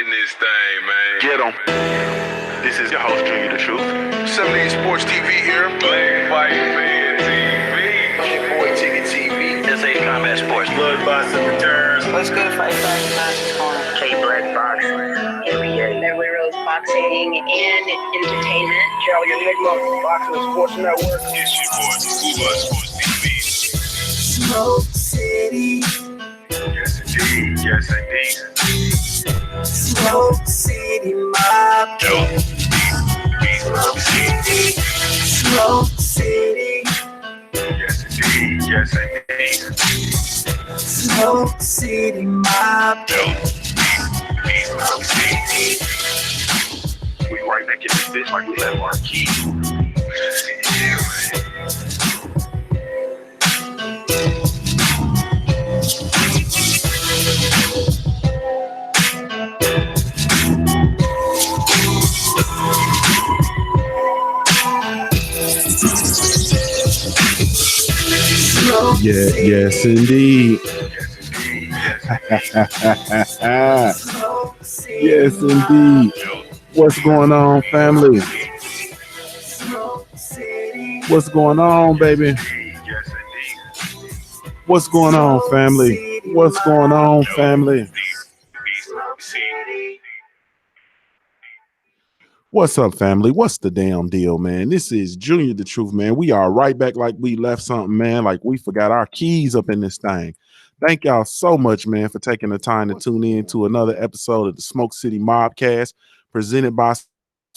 in this thing, man. Get 'em. This is your host, Junior the Truth. 78 Sports TV here. Black Fight Man TV. It's your boy Ticket TV. SA Combat Sports. Bloodboxing returns. What's good, Fight Boxing Corner? K-Black Boxing. NBA. Beverly Rose Boxing and Entertainment. Kelly and Nick Love, Boxing and Sports Network. It's your boy Uzcategui Sports TV. Smoke City, Yes, indeed. Yes, indeed. Smoke City Mob, Dope. Smoke City. Smoke City, Yes, indeed. Yes, indeed. Smoke City Mob. Dope. Smoke City. We right back in this bitch like we left our key. Yeah, man. Smoke Yes, indeed. Smoke City, Yes, indeed. What's going on, family? Smoke City, What's going on, baby? Yes, indeed. What's going on, family? What's going on, family? Smoke City. What's up, family? What's the damn deal, man? This is Junior the Truth, man. We are right back like we left something, man, like we forgot our keys up in this thing. Thank y'all so much, man, for taking the time to tune in to another episode of the Smoke City Mobcast,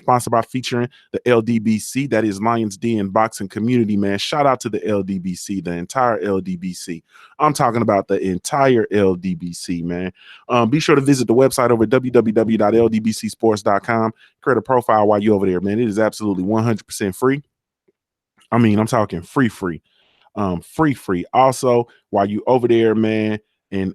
sponsored by featuring the LDBC, that is Lions Den Boxing Community, man. Shout out to the LDBC, the entire LDBC. I'm talking about the entire LDBC, man. Be sure to visit the website over at www.ldbcsports.com. Create a profile while you're over there, man. It is absolutely 100% free. I mean, I'm talking free. Free. Also, while you over there, man, and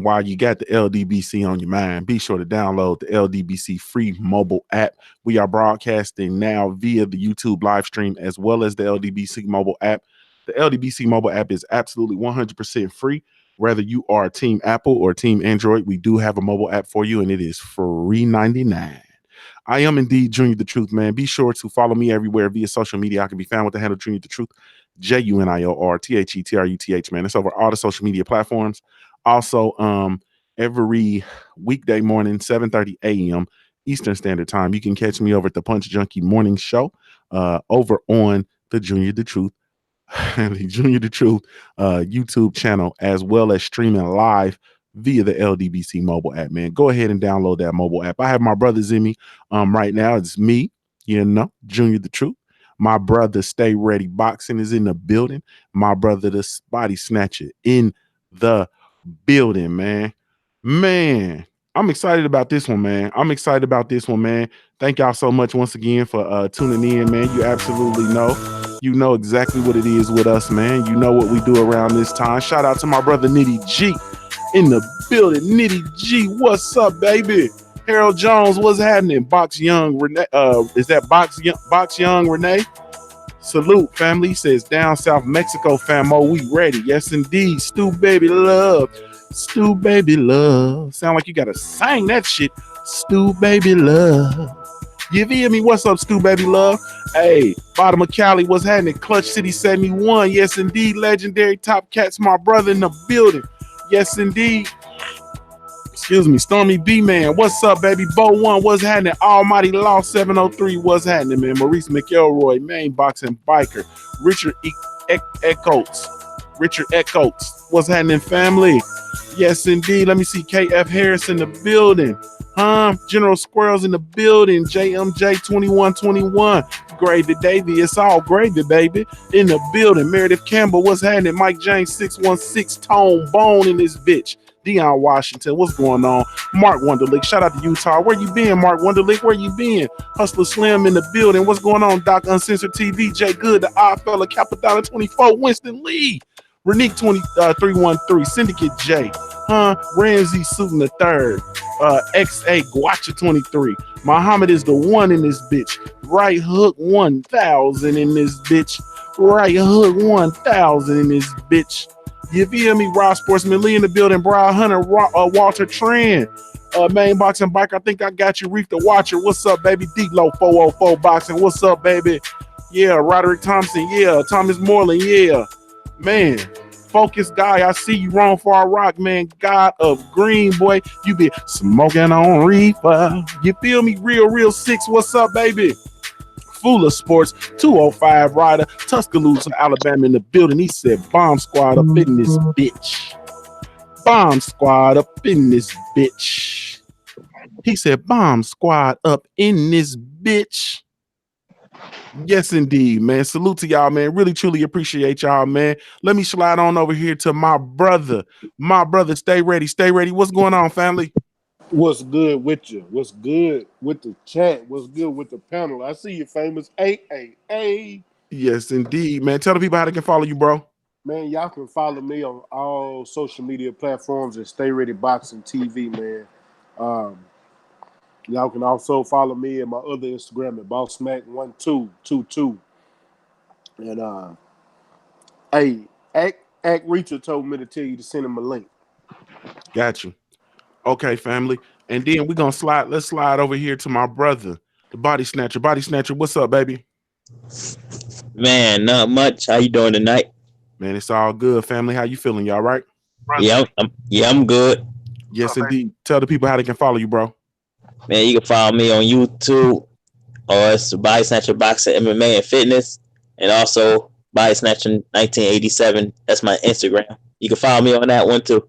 while you got the LDBC on your mind, be sure to download the LDBC free mobile app. We are broadcasting now via the YouTube live stream as well as the LDBC mobile app. The LDBC mobile app is absolutely 100% free. Whether you are Team Apple or Team Android, we do have a mobile app for you, and it is free 99. I am indeed Junior the Truth, man. Be sure to follow me everywhere via social media. I can be found with the handle Junior the Truth, JUNIORTHETRUTH, man. It's over all the social media platforms. Also, every weekday morning, 7:30 a.m. Eastern Standard Time, you can catch me over at the Punch Junkie Morning Show over on the Junior the Truth, the Junior the Truth YouTube channel, as well as streaming live via the LDBC mobile app, man. Go ahead and download that mobile app. I have my brothers in me right now. It's me, Junior the Truth. My brother Stay Ready Boxing is in the building. My brother the Body Snatcher in the building, man. I'm excited about this one, man. Thank y'all so much once again for tuning in, man. You absolutely know exactly what it is with us, man. You know what we do around this time. Shout out to my brother Nitty G in the building. Nitty G, what's up, baby? Harold Jones, what's happening? Box Young Renee, is that Box Young Renee? Salute, family. He says down South Mexico, famo, we ready. Yes, indeed. Stu Baby Love. Sound like you gotta sing that shit. Stu Baby Love. You feel me? What's up, Stu Baby Love? Hey, Bottom of Cali, what's happening? Clutch City 71. Yes, indeed. Legendary Top Cats, my brother in the building. Yes, indeed. Excuse me, Stormy B, man. What's up, baby? Bo One, what's happening? Almighty Law 703, what's happening, man? Maurice McElroy, main boxing biker. Richard Echoes, what's happening, family? Yes, indeed. Let me see KF Harris in the building. General Squirrels in the building. JMJ 2121. Gravy Davy. It's all gravy, baby. In the building. Meredith Campbell. What's happening? Mike James 616. Tone Bone in this bitch. Deion Washington. What's going on? Mark Wonderlick. Shout out to Utah. Where you been, Mark Wonderlick? Where you been? Hustler Slim in the building. What's going on? Doc Uncensored TV. Jay Good. The Odd Fella. Capadonna 24. Winston Lee. Renique 313. Syndicate J. Ramsey Sutin the third. XA Guacha 23. Muhammad is the one in this bitch. Right Hook 1000 in this bitch. Right Hook 1000 in this bitch. You feel me? Raw Sportsman Lee in the building. Brian Hunter, Walter Tran. Main Boxing Bike. I think I got you. Reef the Watcher. What's up, baby? D-Lo 404 Boxing. What's up, baby? Yeah, Roderick Thompson. Yeah, Thomas Moreland. Yeah, man. Focus guy, I see you wrong for our rock, man. God of Green, boy. You be smoking on reefer. You feel me? Real six. What's up, baby? Full of Sports, 205 rider, Tuscaloosa, Alabama in the building. He said, Bomb Squad up in this bitch. Bomb Squad up in this bitch. He said, Bomb Squad up in this bitch. Yes, indeed, man. Salute to y'all, man. Really, truly appreciate y'all, man. Let me slide on over here to my brother. My brother, stay ready, stay ready. What's going on, family? What's good with you? What's good with the chat? What's good with the panel? I see you, famous AAA. Yes, indeed, man. Tell the people how they can follow you, bro. Man, y'all can follow me on all social media platforms at Stay Ready Boxing TV, man. Y'all can also follow me and my other Instagram at BossMac1222. And hey, Act Reacher told me to tell you to send him a link. Got you. Okay, family. And then we're gonna slide. Let's slide over here to my brother, the Body Snatcher. Body Snatcher, what's up, baby? Man, not much. How you doing tonight? Man, it's all good, family. How you feeling? Y'all right? I'm good. Yes, indeed. Tell the people how they can follow you, bro. Man, you can follow me on YouTube, or it's Body Snatcher Boxing MMA and Fitness, and also Body Snatcher 1987. That's my Instagram. You can follow me on that one too.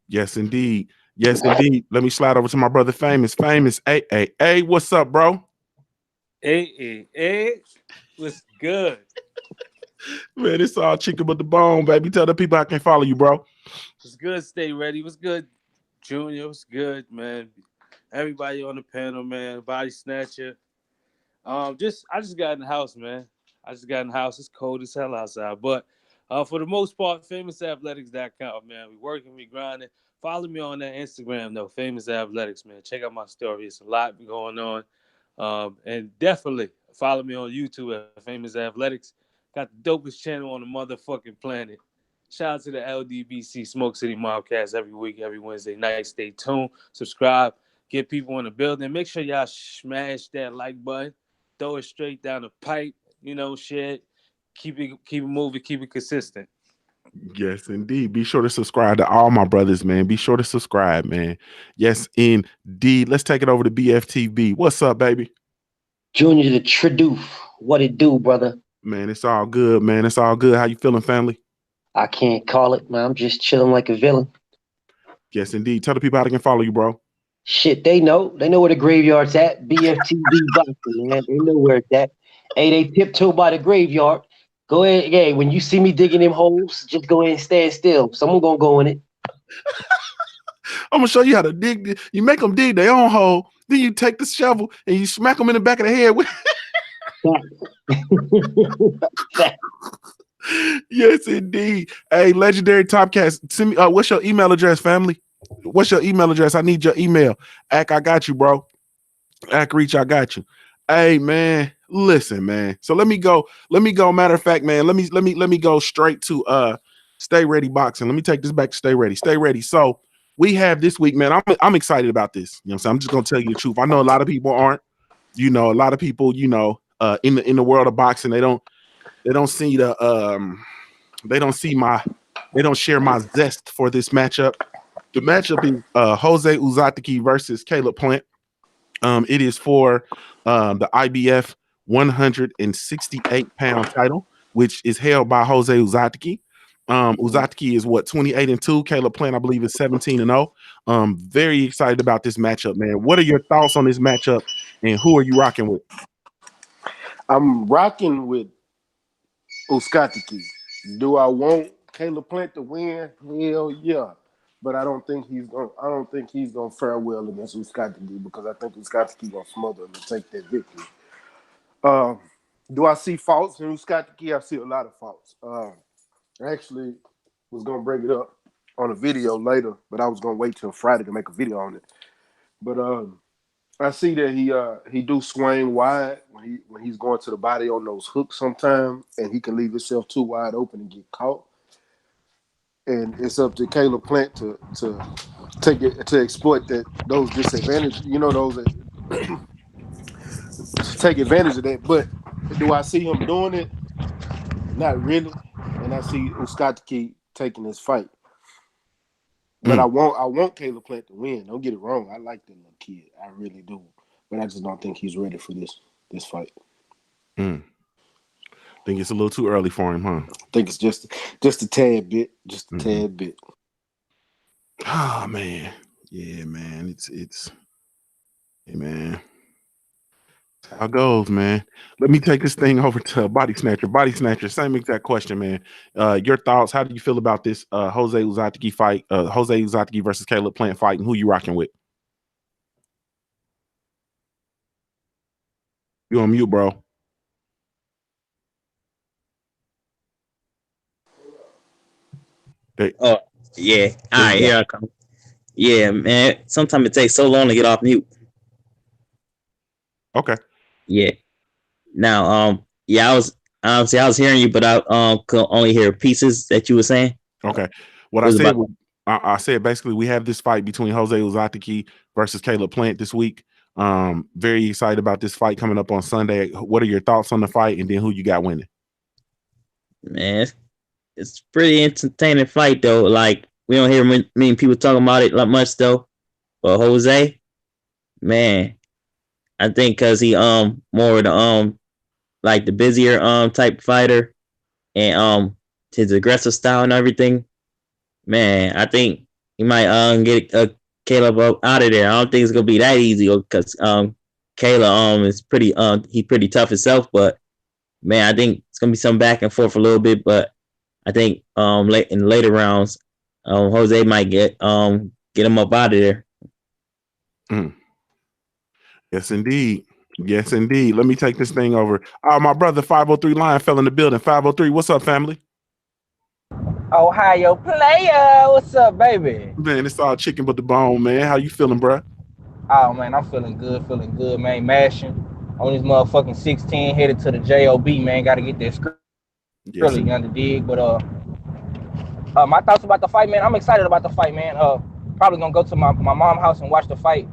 Yes, indeed. Yes, indeed. Let me slide over to my brother, famous. Hey, what's up, bro? Hey, what's good? Man, it's all chicken but the bone, baby. Tell the people I can follow you, bro. What's good? Stay ready. What's good, Junior? What's good, man? Everybody on the panel, man. Body Snatcher. I just got in the house, man. I just got in the house. It's cold as hell outside, but for the most part, famousathletics.com, man. We working, we grinding. Follow me on that Instagram, though. Famous Athletics, man. Check out my story. It's a lot going on. And definitely follow me on YouTube at Famous Athletics. Got the dopest channel on the motherfucking planet. Shout out to the LDBC Smoke City Mobcast every week, every Wednesday night. Stay tuned. Subscribe. Get people in the building. Make sure y'all smash that like button. Throw it straight down the pipe. Shit. Keep it moving. Keep it consistent. Yes, indeed. Be sure to subscribe to all my brothers, man. Be sure to subscribe, man. Yes, indeed. Let's take it over to BFTV. What's up, baby? Junior the Tridoof. What it do, brother? Man, it's all good, man. It's all good. How you feeling, family? I can't call it, man. I'm just chilling like a villain. Yes, indeed. Tell the people how they can follow you, bro. Shit, they know. They know where the graveyard's at. BFTV Boxing, man. They know where it's at. Hey, they tiptoe by the graveyard. Go ahead. Hey, when you see me digging them holes, just go ahead and stand still. Someone gonna go in it. I'm gonna show you how to dig. You make them dig their own hole. Then you take the shovel and you smack them in the back of the head with. Yes, indeed. Hey, legendary Topcast, send me. What's your email address, family? What's your email address? I need your email. Ack, I got you, bro. Ack Reach, I got you. Hey, man, listen, man. So let me go. Matter of fact, man, let me go straight to Stay Ready Boxing. Let me take this back to Stay Ready. Stay Ready. So we have this week, man. I'm excited about this. You know what I'm saying? I'm just gonna tell you the truth. I know a lot of people aren't. A lot of people, in the world of boxing, they don't see they don't share my zest for this matchup. The matchup is Jose Uzcategui versus Caleb Plant. It is for the IBF 168-pound title, which is held by Jose Uzcategui. Uzcategui is 28-2. Caleb Plant, I believe, is 17-0. Very excited about this matchup, man. What are your thoughts on this matchup, and who are you rocking with? I'm rocking with Uzcategui. Do I want Caleb Plant to win? Hell yeah. But I don't think he's gonna fare well against Uzcategui because I think Uzcategui gonna smother him and take that victory. Do I see faults in Uzcategui? I see a lot of faults. I actually was gonna bring it up on a video later, but I was gonna wait till Friday to make a video on it. But I see that he do swing wide when he's going to the body on those hooks sometimes, and he can leave himself too wide open and get caught. and it's up to Caleb Plant to take it to exploit those disadvantages. You know, those to take advantage of that. But do I see him doing it? Not really. And I see Uzcategui taking this fight. But Mm, I want Caleb Plant to win. Don't get it wrong. I like that little kid. I really do. But I just don't think he's ready for this fight. mm. Think it's a little too early for him, huh? I think it's just a tad bit. Just a Mhm. tad bit. Oh man. Yeah, man. Hey man. How it goes, man. Let me take this thing over to Body Snatcher. Body Snatcher, same exact question, man. Your thoughts, how do you feel about this Jose Uzcategui fight, Jose Uzcategui versus Caleb Plant fight, and who you rocking with? You on mute, bro. There, Oh, yeah. All there right, you go. here I come. Yeah, man. Sometimes it takes so long to get off mute. Okay. Yeah. Now, yeah, I was hearing you, but I could only hear pieces that you were saying. Okay. What It I was said about was, I said basically we have this fight between Jose Uzcategui versus Caleb Plant this week. Very excited about this fight coming up on Sunday. What are your thoughts on the fight, and then who you got winning? man. It's pretty entertaining fight though. Like we don't hear many people talking about it like much though. But Jose, man, I think because he more of the like the busier type fighter and his aggressive style and everything. Man, I think he might get Caleb up out of there. I don't think it's gonna be that easy because Caleb is pretty he's pretty tough himself. But man, I think it's gonna be some back and forth a little bit. But I think late in later rounds, Jose might get him up out of there. Mm. Yes, indeed. Yes, indeed. Let me take this thing over. My brother 503 Lion fell in the building. 503, what's up, family? Ohio player, what's up, baby? Man, it's all chicken but the bone, man. How you feeling, bro? Oh man, I'm feeling good, man. Mashing on this motherfucking 16, headed to the JOB, man. Got to get that Yes, really under dig. But my thoughts about the fight, man. I'm excited about the fight, man. Probably gonna go to my mom's house and watch the fight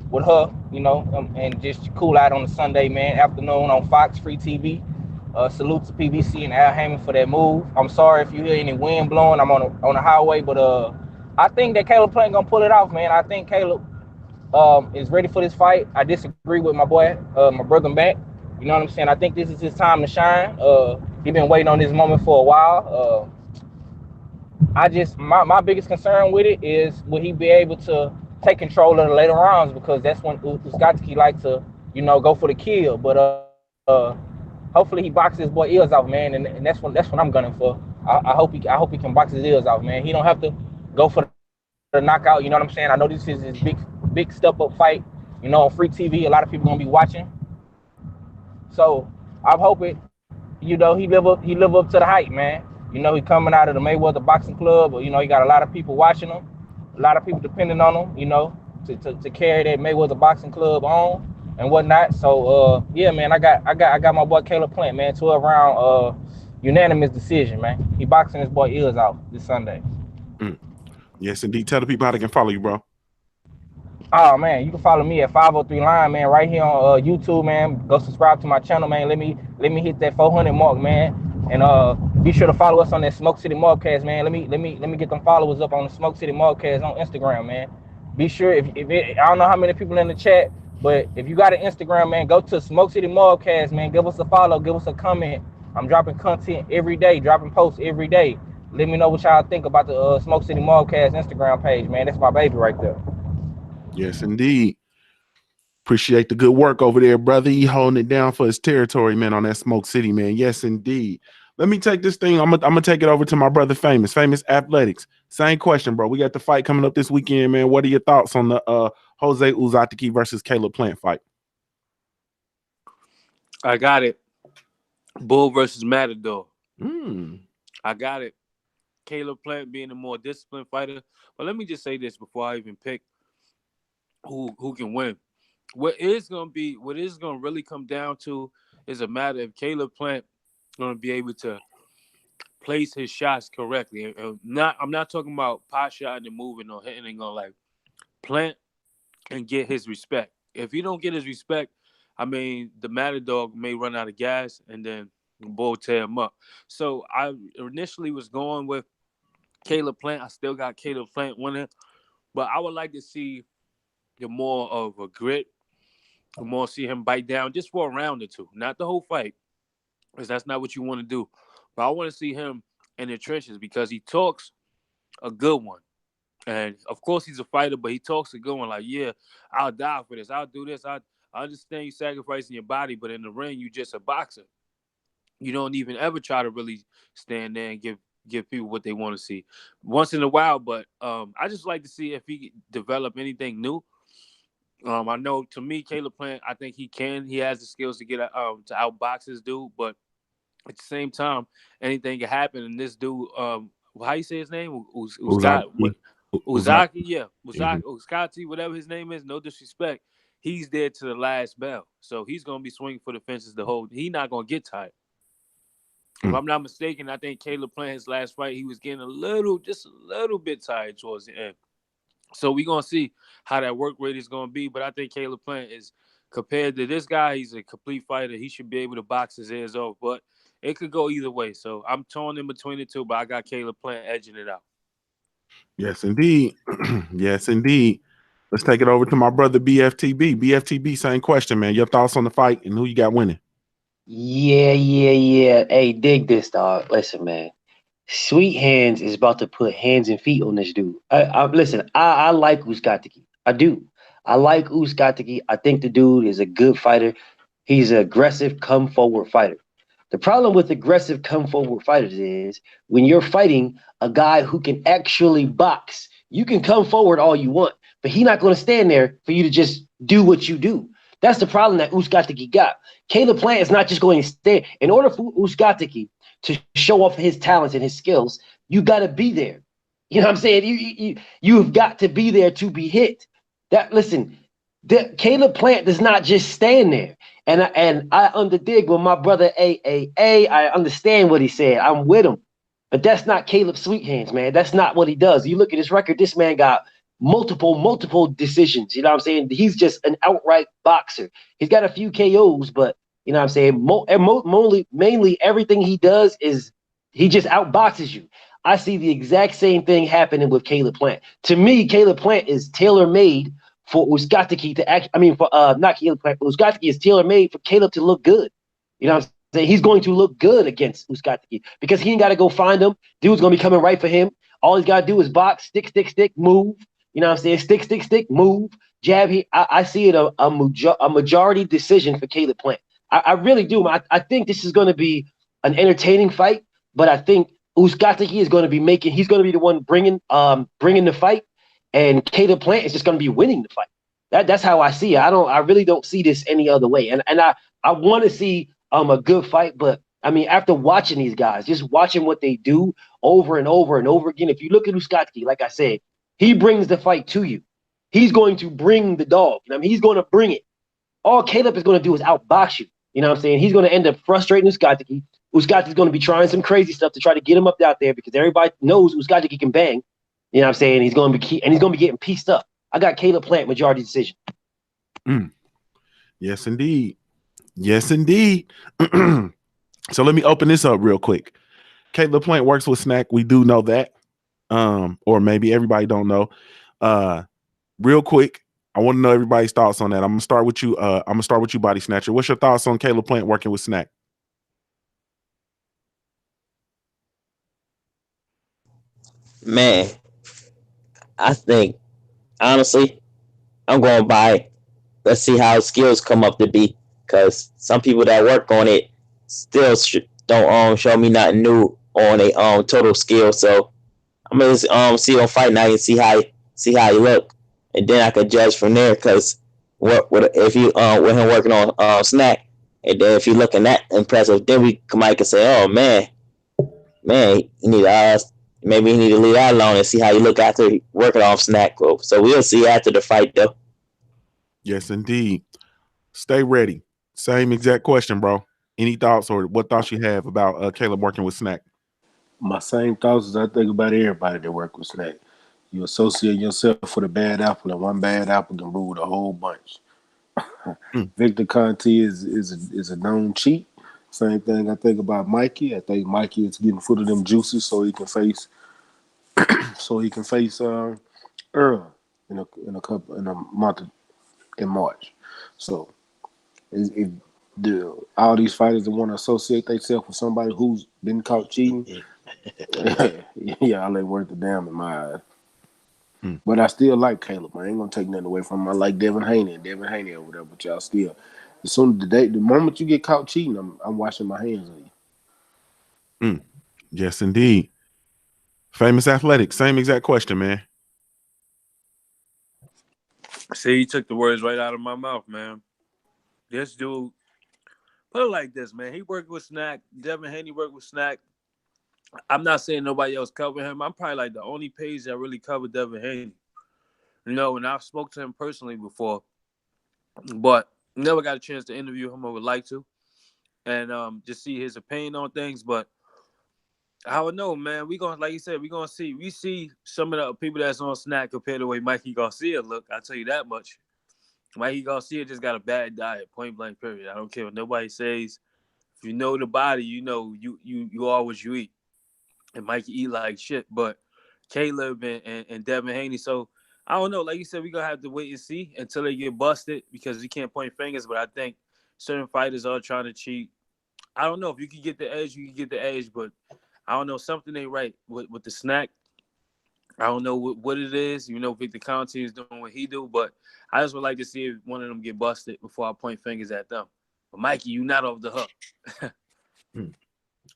with her, you know, and just cool out on a Sunday, man. Afternoon on Fox Free TV. Salute to PBC and Al Heyman for that move. I'm sorry if you hear any wind blowing. I'm on the highway, but I think that Caleb Plant gonna pull it off, man. I think Caleb is ready for this fight. I disagree with my boy, my brother Mac. You know what I'm saying? I think this is his time to shine. He been waiting on this moment for a while. I just my biggest concern with it is will he be able to take control of the later rounds, because that's when Uzcategui like to, you know, go for the kill. But hopefully he boxes his boy ears off, man, and that's what I'm gunning for. I hope he can box his ears off, man. He don't have to go for the knockout. You know what I'm saying? I know this is his big step up fight. You know, on free TV, a lot of people gonna be watching. So I'm hoping, you know, he live up to the hype, man. You know, he coming out of the Mayweather Boxing Club, but you know, he got a lot of people watching him, a lot of people depending on him, you know, to carry that Mayweather Boxing Club on and whatnot. So yeah, man, I got my boy Caleb Plant, man, 12 round unanimous decision, man. He boxing his boy ears out this Sunday. Mm. Yes, indeed. Tell the people how they can follow you, bro. Oh man, you can follow me at 503 Line, man, right here on YouTube, man. Go subscribe to my channel, man. Let me hit that 400 mark, man. And be sure to follow us on that Smoke City Mobcast, man. Let me get them followers up on the Smoke City Mobcast on Instagram, man. Be sure if I don't know how many people in the chat, but if you got an Instagram, man, go to Smoke City Mobcast, man. Give us a follow, give us a comment. I'm dropping content every day, dropping posts every day. Let me know what y'all think about the Smoke City Mobcast Instagram page, man. That's my baby right there. Yes, indeed. Appreciate the good work over there, brother. He holding it down for his territory, man, on that Smoke City, man. Yes, indeed. Let me take this thing. I'm gonna take it over to my brother, Famous Athletics. Same question, bro. We got the fight coming up this weekend, man. What are your thoughts on the Jose Uzcategui versus Caleb Plant fight? I got it. Bull versus Matador. Mm. I got it. Caleb Plant being a more disciplined fighter. But let me just say this before I even pick who can win. What is gonna really come down to is a matter of Caleb Plant gonna be able to place his shots correctly. And I'm not talking about pot shotting and moving or hitting on like plant and get his respect. If he don't get his respect, I mean, the Matador may run out of gas and then the bull tear him up. So I initially was going with Caleb Plant. I still got Caleb Plant winning, but I would like to see the more of a grit, the more see him bite down just for a round or two, not the whole fight, because that's not what you want to do. But I want to see him in the trenches because he talks a good one. And of course he's a fighter, but he talks a good one. Like, yeah, I'll die for this. I'll do this. I understand you sacrificing your body, but in the ring, you just a boxer. You don't even ever try to really stand there and give people what they want to see once in a while. But I just like to see if he develop anything new. I know to me, Caleb Plant, I think he can. He has the skills to get to outbox this dude, but at the same time, anything can happen. And this dude, how you say his name? Uzcategui. Uzaki, yeah, Mhm. Uzcategui, whatever his name is. No disrespect, he's there to the last bell, so he's gonna be swinging for the fences the whole. He's not gonna get tired. If I'm not mistaken, I think Caleb Plant his last fight, he was getting just a little bit tired towards the end. So we're gonna see how that work rate is gonna be. But I think Caleb Plant is compared to this guy, he's a complete fighter. He should be able to box his ears off. But it could go either way. So I'm torn in between the two, but I got Caleb Plant edging it out. Yes, indeed. Yes, indeed. Let's take it over to my brother BFTB. BFTB, same question, man. Your thoughts on the fight and who you got winning? Yeah. Hey, dig this, dog. Listen, man. Sweet Hands is about to put hands and feet on this dude. Listen, I like Uzcategui. I do. I like Uzcategui. I think the dude is a good fighter. He's an aggressive, come forward fighter. The problem with aggressive, come forward fighters is when you're fighting a guy who can actually box, you can come forward all you want, but he's not going to stand there for you to just do what you do. That's the problem that Uzcategui got. Caleb Plant is not just going to stand. In order for Uzcategui to show off his talents and his skills, you got to be there. You know what I'm saying? You've got to be there to be hit. Listen, Caleb Plant does not just stand there. And I underdig with my brother AAA. I understand what he said. I'm with him. But that's not Caleb Sweethands, man. That's not what he does. You look at his record, this man got multiple decisions. You know what I'm saying? He's just an outright boxer. He's got a few KOs, but you know what I'm saying? Mainly everything he does is he just outboxes you. I see the exact same thing happening with Caleb Plant. To me, Caleb Plant is tailor-made for Uzcategui to act. I mean, for not Caleb Plant, but Uzcategui is tailor-made for Caleb to look good. You know what I'm saying? He's going to look good against Uzcategui because he ain't got to go find him. Dude's going to be coming right for him. All he's got to do is box, stick, move. You know what I'm saying? Stick, move, jab. I see it a majority decision for Caleb Plant. I really do. I think this is going to be an entertaining fight, but I think Uzcategui is going to be he's going to be the one bringing the fight, and Caleb Plant is just going to be winning the fight. That's how I see it. I really don't see this any other way. And I want to see a good fight, but I mean, after watching these guys, just watching what they do over and over and over again, if you look at Uzcategui, like I said, he brings the fight to you. He's going to bring the dog. I mean, he's going to bring it. All Caleb is going to do is outbox you. You know what I'm saying? He's going to end up frustrating Uzcategui. Uzcategui's going to be trying some crazy stuff to try to get him up out there because everybody knows Uzcategui can bang. You know what I'm saying? He's going to be getting pieced up. I got Caleb Plant majority decision. Yes, indeed. Yes, indeed. So let me open this up real quick. Caleb Plant works with Snack. We do know that. Or maybe everybody don't know. Real quick, I want to know everybody's thoughts on that. I'm gonna start with you, Body Snatcher. What's your thoughts on Caleb Plant working with Snack? Man, I think honestly, I'm going by. Let's see how skills come up to be, because some people that work on it still don't show me nothing new on a total skill. So I'm gonna see on fight night and see how you look, and then I could judge from there. Because what if you with him working on Snack, and then if you looking that impressive, then we might could say, oh man, you need maybe you need to leave that alone and see how you look after working off Snack. So we'll see after the fight though. Yes, indeed. Stay ready. Same exact question, bro. Any thoughts or what thoughts you have about Caleb working with Snack? My same thoughts as I think about everybody that work with Snack. You associate yourself with a bad apple, and one bad apple can rule the whole bunch. Mm. Victor Conti is a known cheat. Same thing I think about Mikey. I think Mikey is getting full of them juices so he can face Earl in a month in March. So if all these fighters that want to associate themselves with somebody who's been caught cheating, y'all ain't worth a damn in my eyes. Mm. But I still like Caleb. I ain't gonna take nothing away from him. I like Devin Haney over there. But y'all still, as soon as the moment you get caught cheating, I'm washing my hands on you. Mm. Yes, indeed. Famous Athletic, same exact question, man. See, he took the words right out of my mouth, man. This dude, put it like this, man. He worked with Snack. Devin Haney worked with Snack. I'm not saying nobody else covered him. I'm probably like the only page that really covered Devin Haney. You know, and I've spoke to him personally before, but never got a chance to interview him. I would like to, and just see his opinion on things. But I don't know, man. We gonna, like you said, we see some of the people that's on Snack compared to the way Mikey Garcia look. I'll tell you that much. Mikey Garcia just got a bad diet, point blank, period. I don't care what nobody says. If you know the body, you know you are what you eat. And Mikey eat like shit. But Caleb and Devin Haney. So I don't know. Like you said, we're gonna have to wait and see until they get busted because you can't point fingers. But I think certain fighters are trying to cheat. I don't know if you can get the edge, you can get the edge, but I don't know. Something ain't right with the Snack. I don't know what it is. You know, Victor Conti is doing what he do, but I just would like to see if one of them get busted before I point fingers at them. But Mikey, you not off the hook.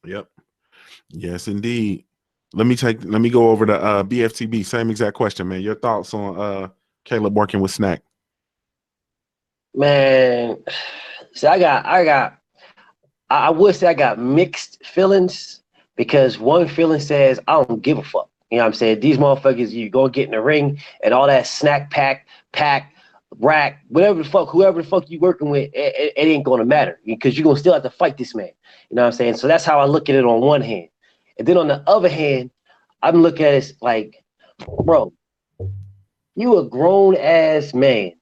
Yep. Yes, indeed. Let me go over to BFTB. Same exact question, man. Your thoughts on Caleb working with Snack? Man, see, I would say I got mixed feelings because one feeling says I don't give a fuck. You know what I'm saying? These motherfuckers, you go get in the ring and all that snack pack, rack, whoever the fuck you working with, it ain't gonna matter because you're gonna still have to fight this man. You know what I'm saying? So that's how I look at it on one hand. And then on the other hand, I'm looking at it like, bro, you a grown ass man.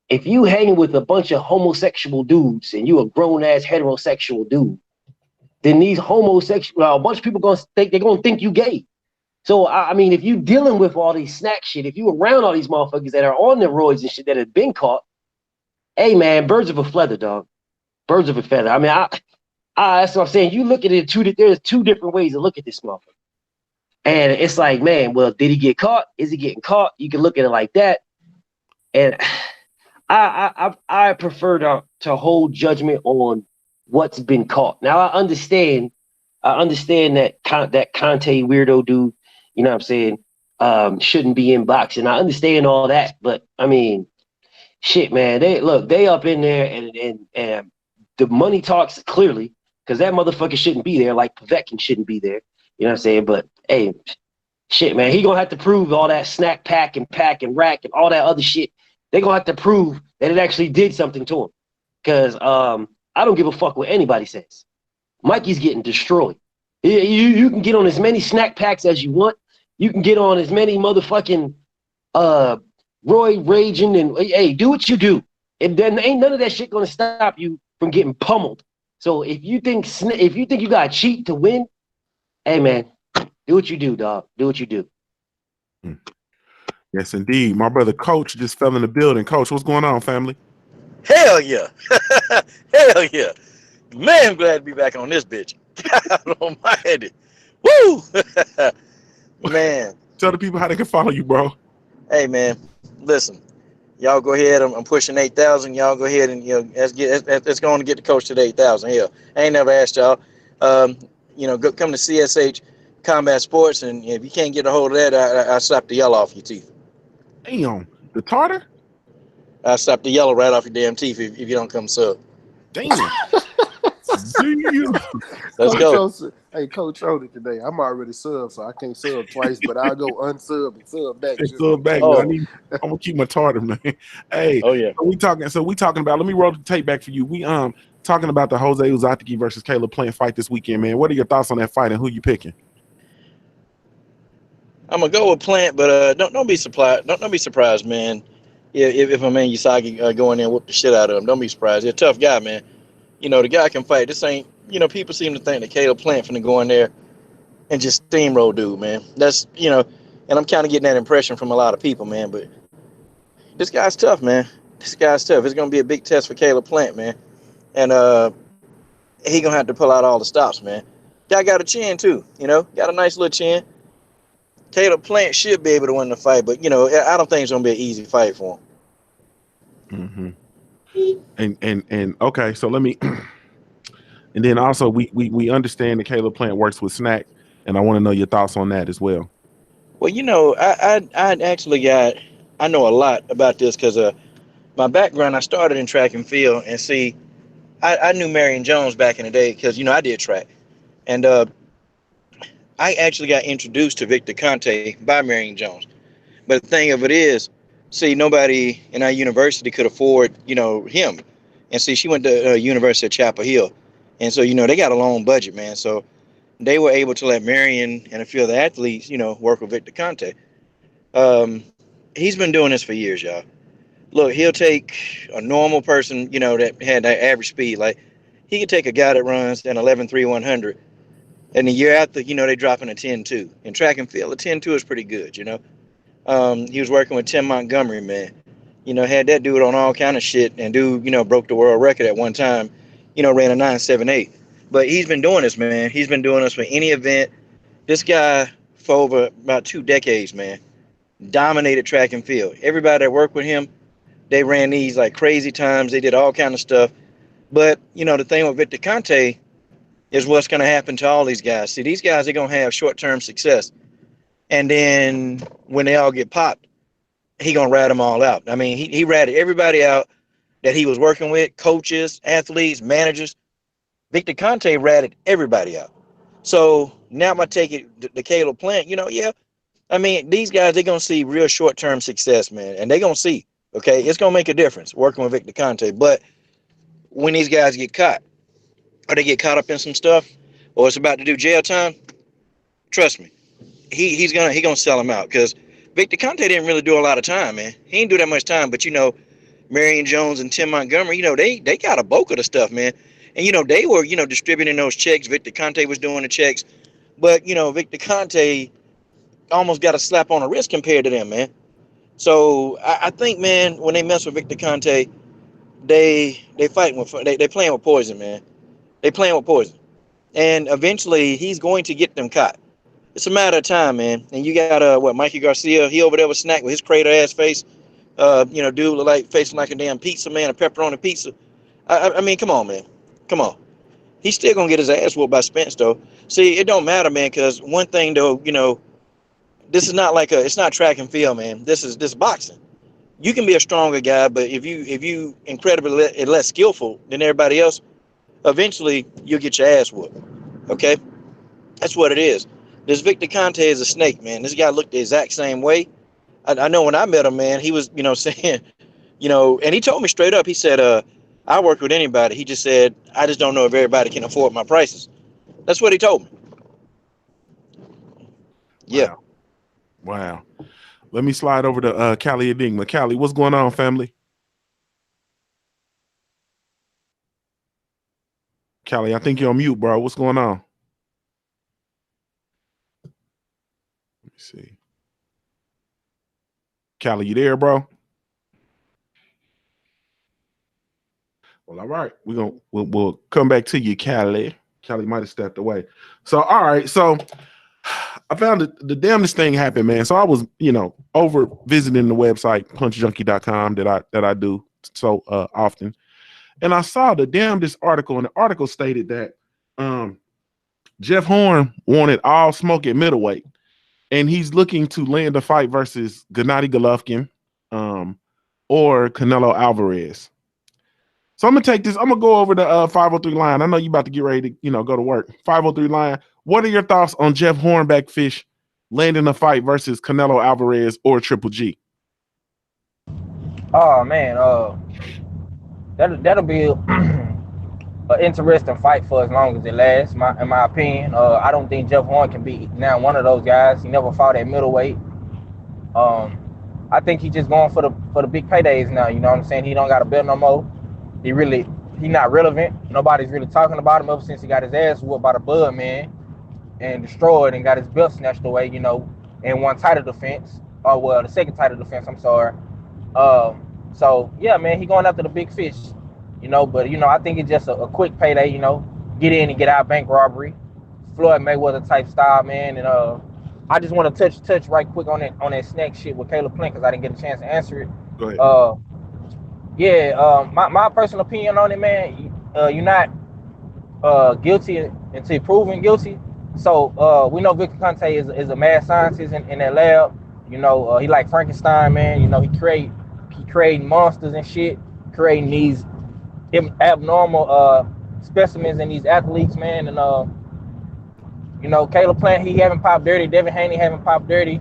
If you hanging with a bunch of homosexual dudes and you a grown ass heterosexual dude, then these a bunch of people they're gonna think you gay. So I mean, if you dealing with all these snack shit, if you around all these motherfuckers that are on the roids and shit that have been caught, hey man, birds of a feather, dog. Birds of a feather. I mean, that's what I'm saying. You look at it there's two different ways to look at this motherfucker. And it's like, man, well, did he get caught? Is he getting caught? You can look at it like that. And I prefer to hold judgment on what's been caught. Now I understand that Conte weirdo dude, you know what I'm saying, shouldn't be in boxing. I understand all that, but I mean, shit, man, they up in there and the money talks clearly because that motherfucker shouldn't be there, like Povetkin shouldn't be there. You know what I'm saying? But hey, shit, man, he gonna have to prove all that snack pack and rack and all that other shit. They gonna have to prove that it actually did something to him. Cause I don't give a fuck what anybody says. Mikey's getting destroyed. You can get on as many snack packs as you want. You can get on as many motherfucking Roy raging and hey, do what you do. And then ain't none of that shit gonna stop you from getting pummeled. So if you think you gotta cheat to win, hey man, do what you do, dog. Do what you do. Yes, indeed. My brother Coach just fell in the building. Coach, what's going on, family? Hell yeah. Hell yeah. Man, I'm glad to be back on this bitch. God almighty. Woo! Man. Tell the people how they can follow you, bro. Hey, man. Listen. Y'all go ahead. I'm pushing 8,000. Y'all go ahead and, let's go on and get the coach to the 8,000. Hell, I ain't never asked y'all. Come to CSH Combat Sports, and if you can't get a hold of that, I slap the yellow off your teeth. Damn. The tartar? I slap the yellow right off your damn teeth if you don't come sub. Damn. Let's go. Hey, Coach owed it today. I'm already subbed, so I can't sub twice, but I'll go unsub and sub back. Sub back. Oh. I'm gonna keep my tartar, man. Hey, oh yeah. So we talking about. Let me roll the tape back for you. talking about the Jose Uzcategui versus Caleb Plant fight this weekend, man. What are your thoughts on that fight and who you picking? I'm gonna go with Plant, but don't be surprised. Don't be surprised, man. If my man Usagi go in there and whoop the shit out of him, don't be surprised. He's a tough guy, man. The guy can fight. This ain't, people seem to think that Caleb Plant finna go in there and just steamroll dude, man. That's, and I'm kind of getting that impression from a lot of people, man. But this guy's tough, man. This guy's tough. It's gonna be a big test for Caleb Plant, man. And he gonna have to pull out all the stops, man. Guy got a chin too, got a nice little chin. Caleb Plant should be able to win the fight, but I don't think it's gonna be an easy fight for him. And okay, so let me. And then also we understand that Caleb Plant works with Snack, and I want to know your thoughts on that as well. Well, I actually I know a lot about this because my background, I started in track and field, and see, I knew Marion Jones back in the day because I did track, and I actually got introduced to Victor Conte by Marion Jones. But the thing of it is, see, nobody in our university could afford, him. And see, she went to University of Chapel Hill. And so, they got a long budget, man. So they were able to let Marion and a few other athletes, work with Victor Conte. He's been doing this for years, y'all. Look, he'll take a normal person, that had that average speed. Like, he could take a guy that runs an 11.3 and the year after, they dropping a 10.2. In track and field, a 10.2 is pretty good, He was working with Tim Montgomery, man. Had that dude on all kind of shit, and dude, broke the world record at one time, ran a 9.78. But he's been doing this, man. He's been doing this for any event. This guy, for over about 2 decades, man, dominated track and field. Everybody that worked with him, they ran these like crazy times. They did all kind of stuff. But, the thing with Victor Conte is what's going to happen to all these guys. See, these guys are going to have short-term success. And then when they all get popped, he going to rat them all out. I mean, he ratted everybody out that he was working with, coaches, athletes, managers. Victor Conte ratted everybody out. So now I'm going to take it to Caleb Plant. I mean, these guys, they're going to see real short-term success, man. And they're going to see, okay? It's going to make a difference working with Victor Conte. But when these guys get caught, or they get caught up in some stuff, or it's about to do jail time, trust me, he's gonna sell them out, because Victor Conte didn't really do a lot of time, man. He didn't do that much time, but Marion Jones and Tim Montgomery, they got a bulk of the stuff, man. And they were distributing those checks. Victor Conte was doing the checks, but Victor Conte almost got a slap on the wrist compared to them, man. So I think, man, when they mess with Victor Conte, they fighting with they playing with poison, man. They playing with poison, and eventually he's going to get them caught. It's a matter of time, man. And you got Mikey Garcia, he over there with Snack with his crater ass face. Dude look like facing like a damn pizza, man, a pepperoni pizza. I mean, come on, man. Come on. He's still gonna get his ass whooped by Spence, though. See, it don't matter, man, because one thing though, this is not like it's not track and field, man. This is boxing. You can be a stronger guy, but if you incredibly less skillful than everybody else, eventually you'll get your ass whooped. Okay? That's what it is. This Victor Conte is a snake, man. This guy looked the exact same way. I know when I met him, man, he was, saying, and he told me straight up, he said, I work with anybody. He just said, I just don't know if everybody can afford my prices. That's what he told me. Yeah. Wow. Let me slide over to Cali Enigma. Cali, what's going on, family? Cali, I think you're on mute, bro. What's going on? Let me see. Cali, you there, bro? Well, all right. We'll come back to you, Cali. Cali might have stepped away. So, all right. So I found the damnedest thing happened, man. So I was, over visiting the website punchjunkie.com that I do so often. And I saw the damnedest article, and the article stated that Jeff Horn wanted all smoke at middleweight, and he's looking to land a fight versus Gennady Golovkin or Canelo Alvarez. So I'm gonna go over the 503 line. I know you about to get ready to go to work. 503 line. What are your thoughts on Jeff Hornback Fish landing a fight versus Canelo Alvarez or Triple G? Oh man, that'll be interesting fight for as long as it lasts. In my opinion, I don't think Jeff Horn can be now one of those guys. He never fought at middleweight. I think he's just going for the big paydays now. You know what I'm saying? He don't got a belt no more. He not relevant. Nobody's really talking about him ever since he got his ass whooped by the Bud man and destroyed and got his belt snatched away. You know, and one title defense. Oh well, the second title defense. I'm sorry. So yeah, man, he going after the big fish. You know, but you know, I think it's just a quick payday. You know, get in and get out, bank robbery, Floyd Mayweather type style, man. And I just want to touch right quick on that snack shit with Caleb Plant because I didn't get a chance to answer it. Go ahead. My personal opinion on it, man. You're not guilty until you're proven guilty. So we know Victor Conte is a mad scientist in that lab. You know, he like Frankenstein, man. You know, he creating monsters and shit, creating these abnormal specimens in these athletes, man. And you know, Caleb Plant, he haven't popped dirty. Devin Haney haven't popped dirty.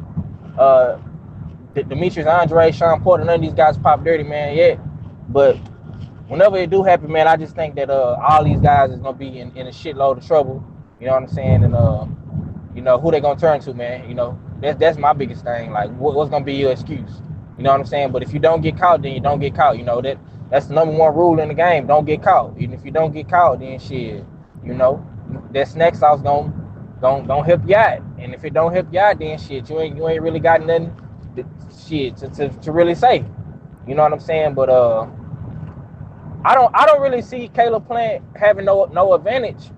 Demetrius Andre, Sean Porter, none of these guys popped dirty, man, yet. But whenever it do happen, man, I just think that all these guys is gonna be in a shitload of trouble. You know what I'm saying? And you know, who they gonna turn to, man? You know, that's my biggest thing. Like, what's gonna be your excuse? You know what I'm saying? But if you don't get caught, then you don't get caught. You know, that's the number one rule in the game. Don't get caught. Even if you don't get caught, then shit, you know, that snack sauce don't help you out. And if it don't help you out, then shit, you ain't really got nothing to really say. You know what I'm saying? But I don't really see Caleb Plant having no advantage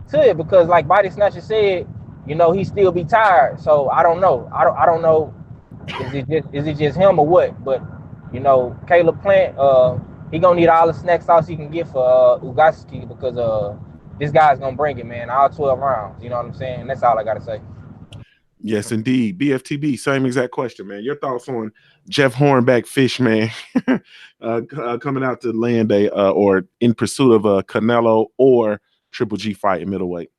to it because, like Body Snatcher said, you know, he still be tired. So I don't know. I don't know. Is it just him or what? But you know, Caleb Plant, he gonna need all the snack sauce he can get for Uzcategui because this guy's gonna bring it, man. All 12 rounds. You know what I'm saying? That's all I gotta say. Yes, indeed. BFTB, same exact question, man. Your thoughts on Jeff Hornback Fish, man, coming out to land or in pursuit of a Canelo or Triple G fight in middleweight?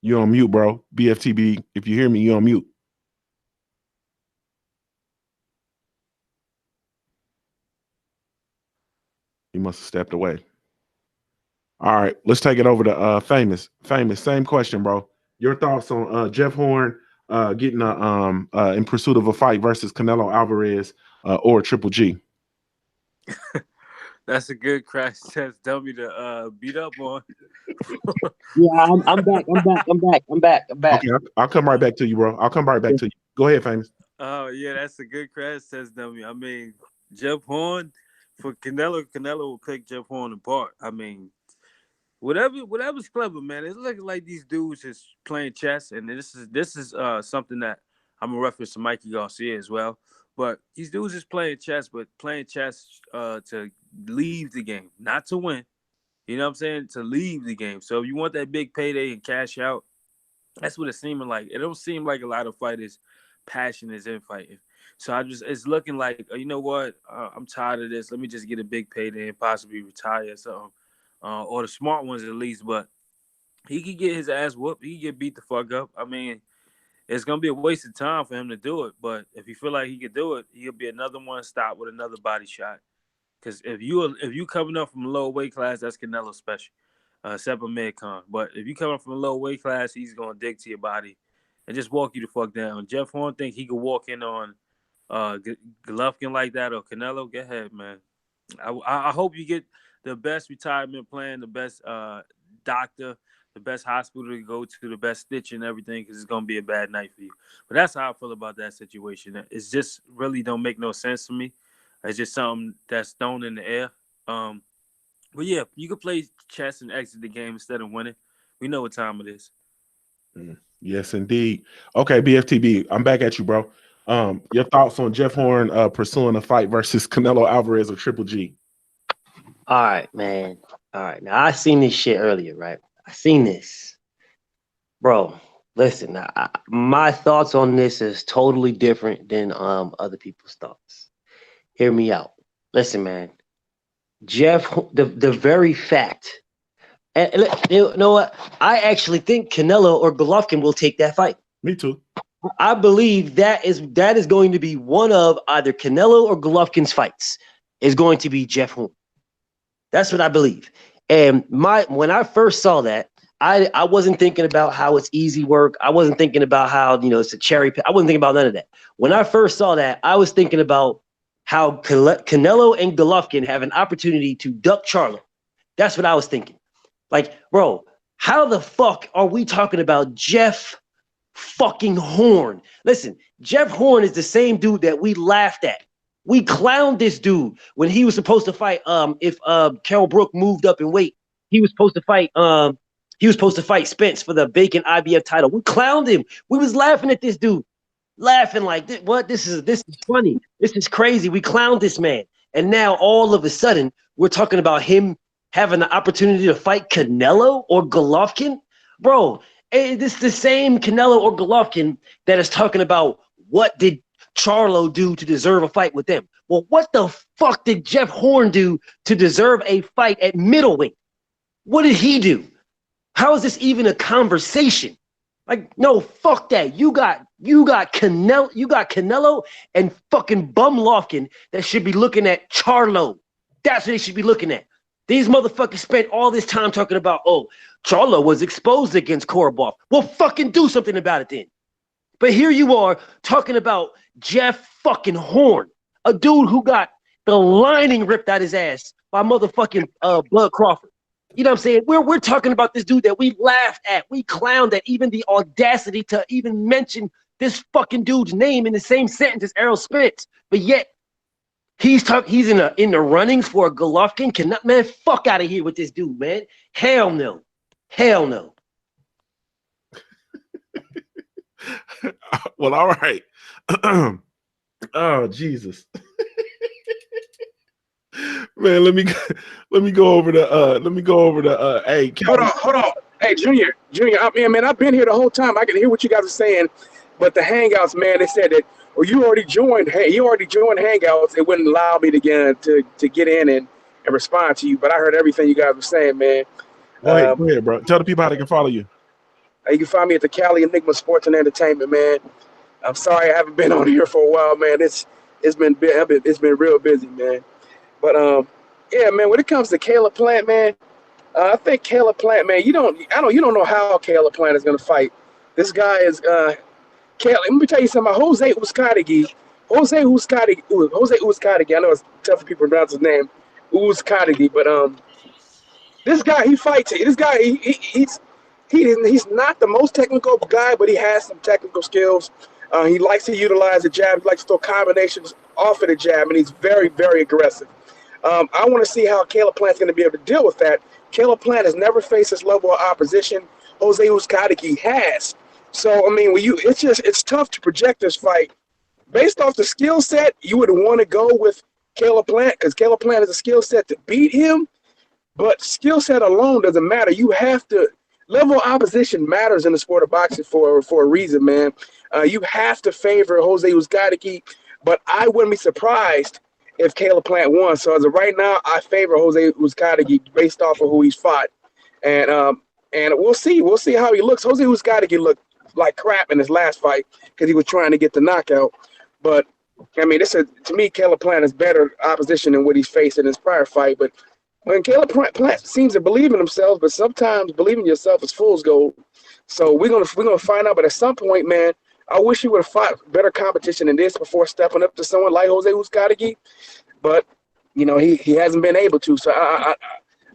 You on mute, bro. BFTB, if you hear me, you on mute. He must have stepped away. All right, let's take it over to famous. Same question, bro. Your thoughts on Jeff Horn getting in pursuit of a fight versus Canelo Alvarez or Triple G? That's a good crash test dummy to beat up on. Yeah, I'm back. Okay, I'll come right back to you, bro. I'll come right back to you. Go ahead, famous. Oh yeah, that's a good crash test dummy. I mean, Jeff Horn for Canelo will pick Jeff Horn apart. I mean, whatever's clever, man. It's looking like these dudes is playing chess, and this is something that I'm gonna reference to Mikey Garcia as well. But these dudes is playing chess, but playing chess to leave the game, not to win. You know what I'm saying? To leave the game. So if you want that big payday and cash out, that's what it's seeming like. It don't seem like a lot of fighters' passion is in fighting. So it's looking like, you know what? I'm tired of this. Let me just get a big payday and possibly retire or something. Or the smart ones at least. But he could get his ass whooped. He could get beat the fuck up. I mean, it's gonna be a waste of time for him to do it. But if you feel like he could do it, he'll be another one stop with another body shot. Because if you coming up from a low weight class, that's Canelo special, except for Medcon. But if you coming from a low weight class, he's gonna dig to your body and just walk you the fuck down. Jeff Horn think he could walk in on Golovkin like that or Canelo. Go ahead, man. I hope you get the best retirement plan, the best doctor, the best hospital to go to, the best stitch and everything, because it's gonna be a bad night for you. But that's how I feel about that situation. It's just really don't make no sense to me. It's just something that's thrown in the air. But yeah, you can play chess and exit the game instead of winning. We know what time it is. Yes, indeed. Okay, BFTB, I'm back at you, bro. Your thoughts on Jeff Horn pursuing a fight versus Canelo Alvarez or Triple G? All right, man. All right. Now I seen this shit earlier, right? I seen this, bro. Listen, my thoughts on this is totally different than other people's thoughts. Hear me out. Listen, man. Jeff, the very fact, and you know what? I actually think Canelo or Golovkin will take that fight. Me too. I believe that is going to be one of either Canelo or Golovkin's fights. Is going to be Jeff Horn. That's what I believe. And when I first saw that, I wasn't thinking about how it's easy work. I wasn't thinking about how, it's a cherry pick. I wasn't thinking about none of that. When I first saw that, I was thinking about how Canelo and Golovkin have an opportunity to duck Charlo. That's what I was thinking. Like, bro, how the fuck are we talking about Jeff fucking Horn? Listen, Jeff Horn is the same dude that we laughed at. We clowned this dude when he was supposed to fight. If Kell Brook moved up in weight, he was supposed to fight. He was supposed to fight Spence for the vacant IBF title. We clowned him. We was laughing at this dude, laughing like, "What? This is funny. This is crazy." We clowned this man, and now all of a sudden we're talking about him having the opportunity to fight Canelo or Golovkin, bro. This is the same Canelo or Golovkin that is talking about what did Charlo do to deserve a fight with them. Well, what the fuck did Jeff Horn do to deserve a fight at middleweight? What did he do? How is this even a conversation? Like, no, fuck that. You got Canelo and fucking Bum Lofkin that should be looking at Charlo. That's what they should be looking at. These motherfuckers spent all this time talking about, oh, Charlo was exposed against Korobov. Well, fucking do something about it then. But here you are talking about Jeff fucking Horn, a dude who got the lining ripped out his ass by motherfucking Bud Crawford. You know what I'm saying? We're talking about this dude that we laughed at, we clowned at, even the audacity to even mention this fucking dude's name in the same sentence as Errol Spence. But yet he's in the running for a Golovkin. Man, fuck out of here with this dude, man. Hell no. Hell no. Well, all right. Oh, Jesus. Man, let me go over the hey, hold on. Hey, Junior, I've been here the whole time. I can hear what you guys are saying, but the Hangouts, man, they said that, well, you already joined Hangouts. It wouldn't allow me to get in and respond to you, but I heard everything you guys were saying, man. Go ahead, bro. Tell the people how they can follow you. You can find me at the Cali Enigma Sports and Entertainment, man. I'm sorry I haven't been on here for a while, man. It's been real busy, man. But yeah, man. When it comes to Caleb Plant, man, I think Caleb Plant, man. You don't know how Caleb Plant is gonna fight. This guy is Caleb. Let me tell you something about Jose Uzcategui. Jose Uzcategui. I know it's tough for people to pronounce his name, Uzcategui, but this guy, he fights. This guy, he's not the most technical guy, but he has some technical skills. He likes to utilize the jab. He likes to throw combinations off of the jab, and he's very, very aggressive. I want to see how Caleb Plant's going to be able to deal with that. Caleb Plant has never faced this level of opposition. Jose Uzcategui has. So, I mean, it's tough to project this fight. Based off the skill set, you would want to go with Caleb Plant because Caleb Plant has a skill set to beat him. But skill set alone doesn't matter. You have to level of opposition matters in the sport of boxing for a reason, man. You have to favor Jose Uzcategui, but I wouldn't be surprised if Caleb Plant won. So as of right now, I favor Jose Uzcategui based off of who he's fought, and we'll see how he looks. Jose Uzcategui looked like crap in his last fight because he was trying to get the knockout, but I mean, to me, Caleb Plant is better opposition than what he's faced in his prior fight, but. When Caleb Plant seems to believe in himself, but sometimes believing in yourself is fool's gold. So we're gonna find out. But at some point, man, I wish he would have fought better competition than this before stepping up to someone like Jose Uzcategui. But he hasn't been able to. So I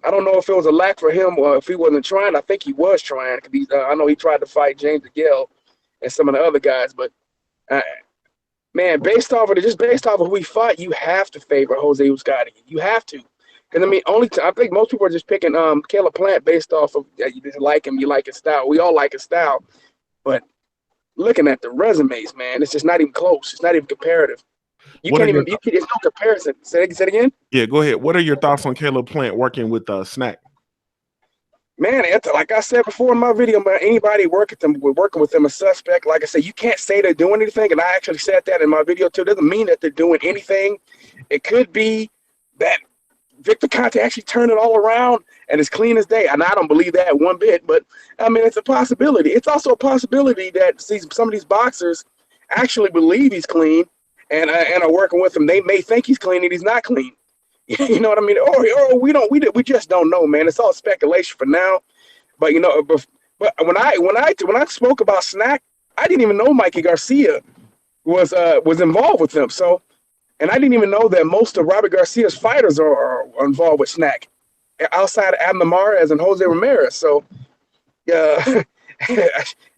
don't know if it was a lack for him or if he wasn't trying. I think he was trying because I know he tried to fight James DeGale and some of the other guys. But man, based off of who he fought, you have to favor Jose Uzcategui. You have to. Because, I mean, I think most people are just picking Caleb Plant based off of you just like him, you like his style. We all like his style. But looking at the resumes, man, it's just not even close. It's not even comparative. There's no comparison. Say it again? Yeah, go ahead. What are your thoughts on Caleb Plant working with Snack? Man, like I said before in my video, man, anybody working with them a suspect. Like I said, you can't say they're doing anything. And I actually said that in my video, too. It doesn't mean that they're doing anything. It could be that Victor Conte actually turn it all around and it's clean as day? And I don't believe that one bit, but I mean, it's a possibility. It's also a possibility that some of these boxers actually believe he's clean and are working with him. They may think he's clean and he's not clean. You know what I mean? Or we just don't know, man. It's all speculation for now. But but when I spoke about Snack, I didn't even know Mikey Garcia was involved with them. So, and I didn't even know that most of Robert Garcia's fighters are involved with Snack, outside of Abner Mares and Jose Ramirez. So, that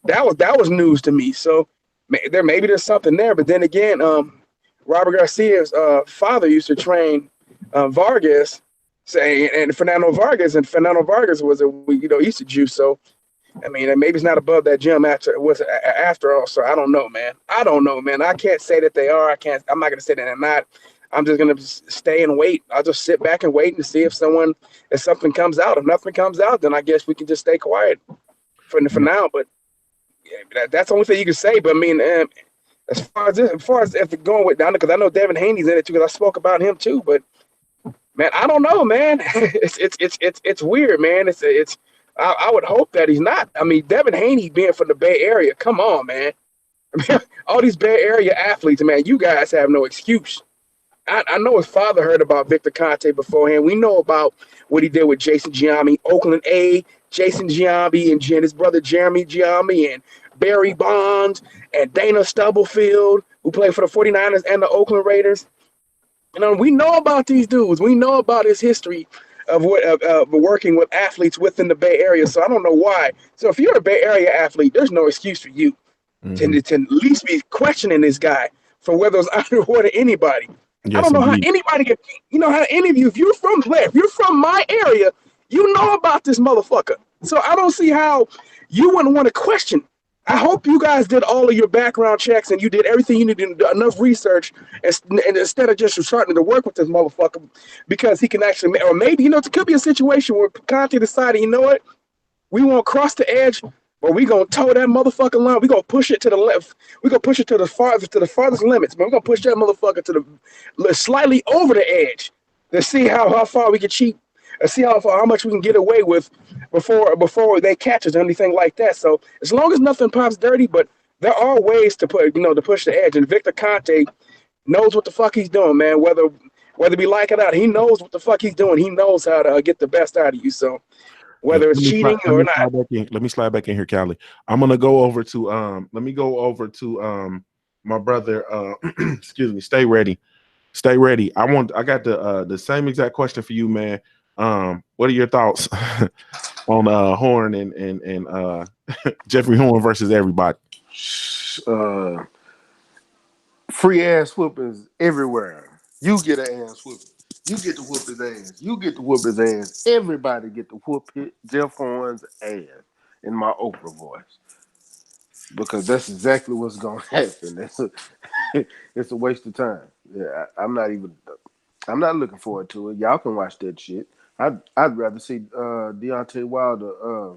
was news to me. So, maybe there's something there. But then again, Robert Garcia's father used to train Vargas, and Fernando Vargas was a Easter Jew. So, I mean, maybe it's not above that gym after all. So I don't know, man. I can't say that they are. I'm not gonna say that they're not. I'm just gonna stay and wait. I'll just sit back and wait and see if something comes out. If nothing comes out, then I guess we can just stay quiet for now. But yeah, that's the only thing you can say. But I mean, as far as if they're going with down, because I know Devin Haney's in it too, because I spoke about him too. But man, I don't know, man. It's weird, man. I would hope that he's not. I mean, Devin Haney being from the Bay Area, come on, man. I mean, all these Bay Area athletes, man, you guys have no excuse. I know his father heard about Victor Conte beforehand. We know about what he did with Jason Giambi, Oakland A, Jason Giambi, and his brother Jeremy Giambi, and Barry Bonds, and Dana Stubblefield, who played for the 49ers and the Oakland Raiders. We know about these dudes. We know about his history of working with athletes within the Bay Area. So I don't know why. So if you're a Bay Area athlete, there's no excuse for you to at least be questioning this guy for whether it's underwater to anybody. Yes, I don't know indeed. how anybody can, how any of you, if you're from my area, you know about this motherfucker. So I don't see how you wouldn't want to question. I hope you guys did all of your background checks and you did everything you needed, enough research, and instead of just starting to work with this motherfucker, because he can actually, or maybe, it could be a situation where Conte decided, you know what, we won't cross the edge, but we gonna toe that motherfucking line. We gonna push it to the left. We gonna push it to the farthest limits, man. We gonna push that motherfucker to the slightly over the edge to see how far we can cheat, and see how much we can get away with before they catch us or anything like that. So as long as nothing pops dirty, but there are ways to to push the edge. And Victor Conte knows what the fuck he's doing, man. Whether we like it or not, he knows what the fuck he's doing. He knows how to get the best out of you. So whether it's cheating or not. Let me slide back in here, Callie. I'm gonna go over to my brother. Excuse me. Stay ready. I got the same exact question for you, man. What are your thoughts on Horn and Jeffrey Horn versus everybody? Free ass whoopings everywhere. You get an ass whooping. You get to whoop his ass. You get to whoop his ass. Everybody get to whoop Jeff Horn's ass in my Oprah voice. Because that's exactly what's going to happen. It's a waste of time. Yeah, I'm not looking forward to it. Y'all can watch that shit. I'd rather see Deontay Wilder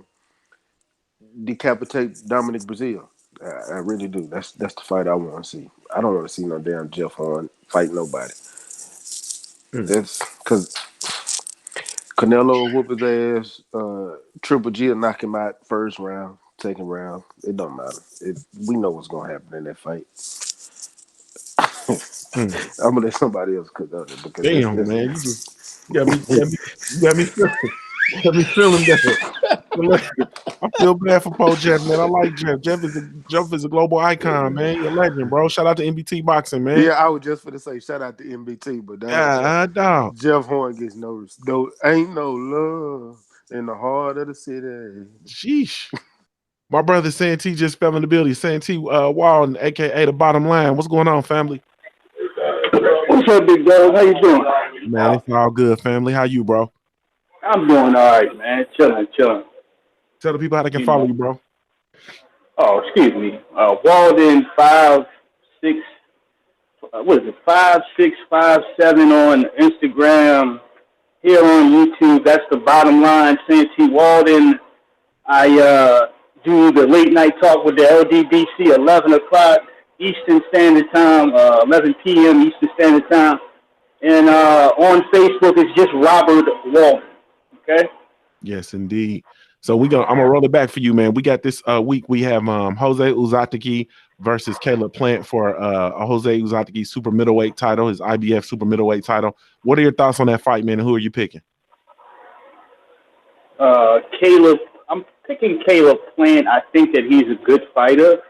decapitate Dominic Brazil. I really do. That's the fight I want to see. I don't want to see no damn Jeff Horn fight nobody. That's because Canelo will whoop his ass. Triple G will knock him out first round, second round. It don't matter. We know what's gonna happen in that fight. I'm gonna let somebody else cook on it because damn, man, you just got me feeling that. I feel bad for Paul Jeff, man. I like Jeff. Jeff is a global icon, man. You're a legend, bro. Shout out to NBT Boxing, man. Yeah, I was just gonna say shout out to NBT, but dog. Jeff Horn gets no ain't no love in the heart of the city. Sheesh. My brother Santee just fell in the building. Santee Walden, aka the Bottom Line. What's going on, family? What's up, big dog? How you doing? Man, it's all good, family. How you, bro? I'm doing all right, man. Chilling. Tell the people how they can follow you, bro. Oh, excuse me. Walden 56. What is it? 5657 on Instagram. Here on YouTube, that's the Bottom Line. Santee Walden. I do the late night talk with the LDBC 11 o'clock Eastern Standard Time, 11 p.m. Eastern Standard Time. And on Facebook, it's just Robert Walden. Okay. Yes, indeed. So I'm gonna roll it back for you, man. We got this week. We have Jose Uzcategui versus Caleb Plant for a Jose Uzcategui super middleweight title, his IBF super middleweight title. What are your thoughts on that fight, man? And who are you picking? Caleb. I'm picking Caleb Plant. I think that he's a good fighter.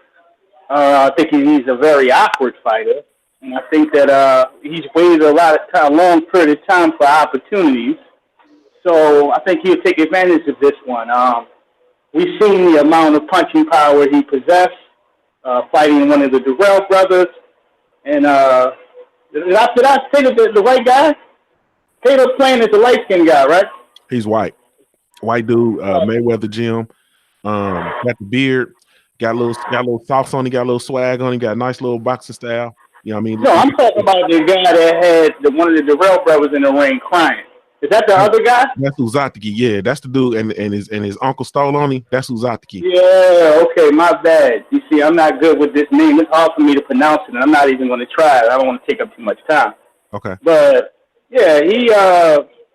I think he's a very awkward fighter, and I think that he's waited a long period of time for opportunities. So I think he'll take advantage of this one. We've seen the amount of punching power he possessed, fighting one of the Durrell brothers. And did I say the right guy? Caleb Plant is the light-skinned guy, right? He's white. White dude, Mayweather Jim. Got the beard, got a little socks on, he got a little swag on, he got a nice little boxing style. You know what I mean? No, I'm talking about the guy that had one of the Durrell brothers in the ring crying. Is that the other guy? That's Uzcategui. Yeah, that's the dude, and his uncle stole on him. That's Uzcategui. Yeah, okay, my bad. You see, I'm not good with this name. It's hard for me to pronounce it, and I'm not even going to try it. I don't want to take up too much time. Okay. But yeah,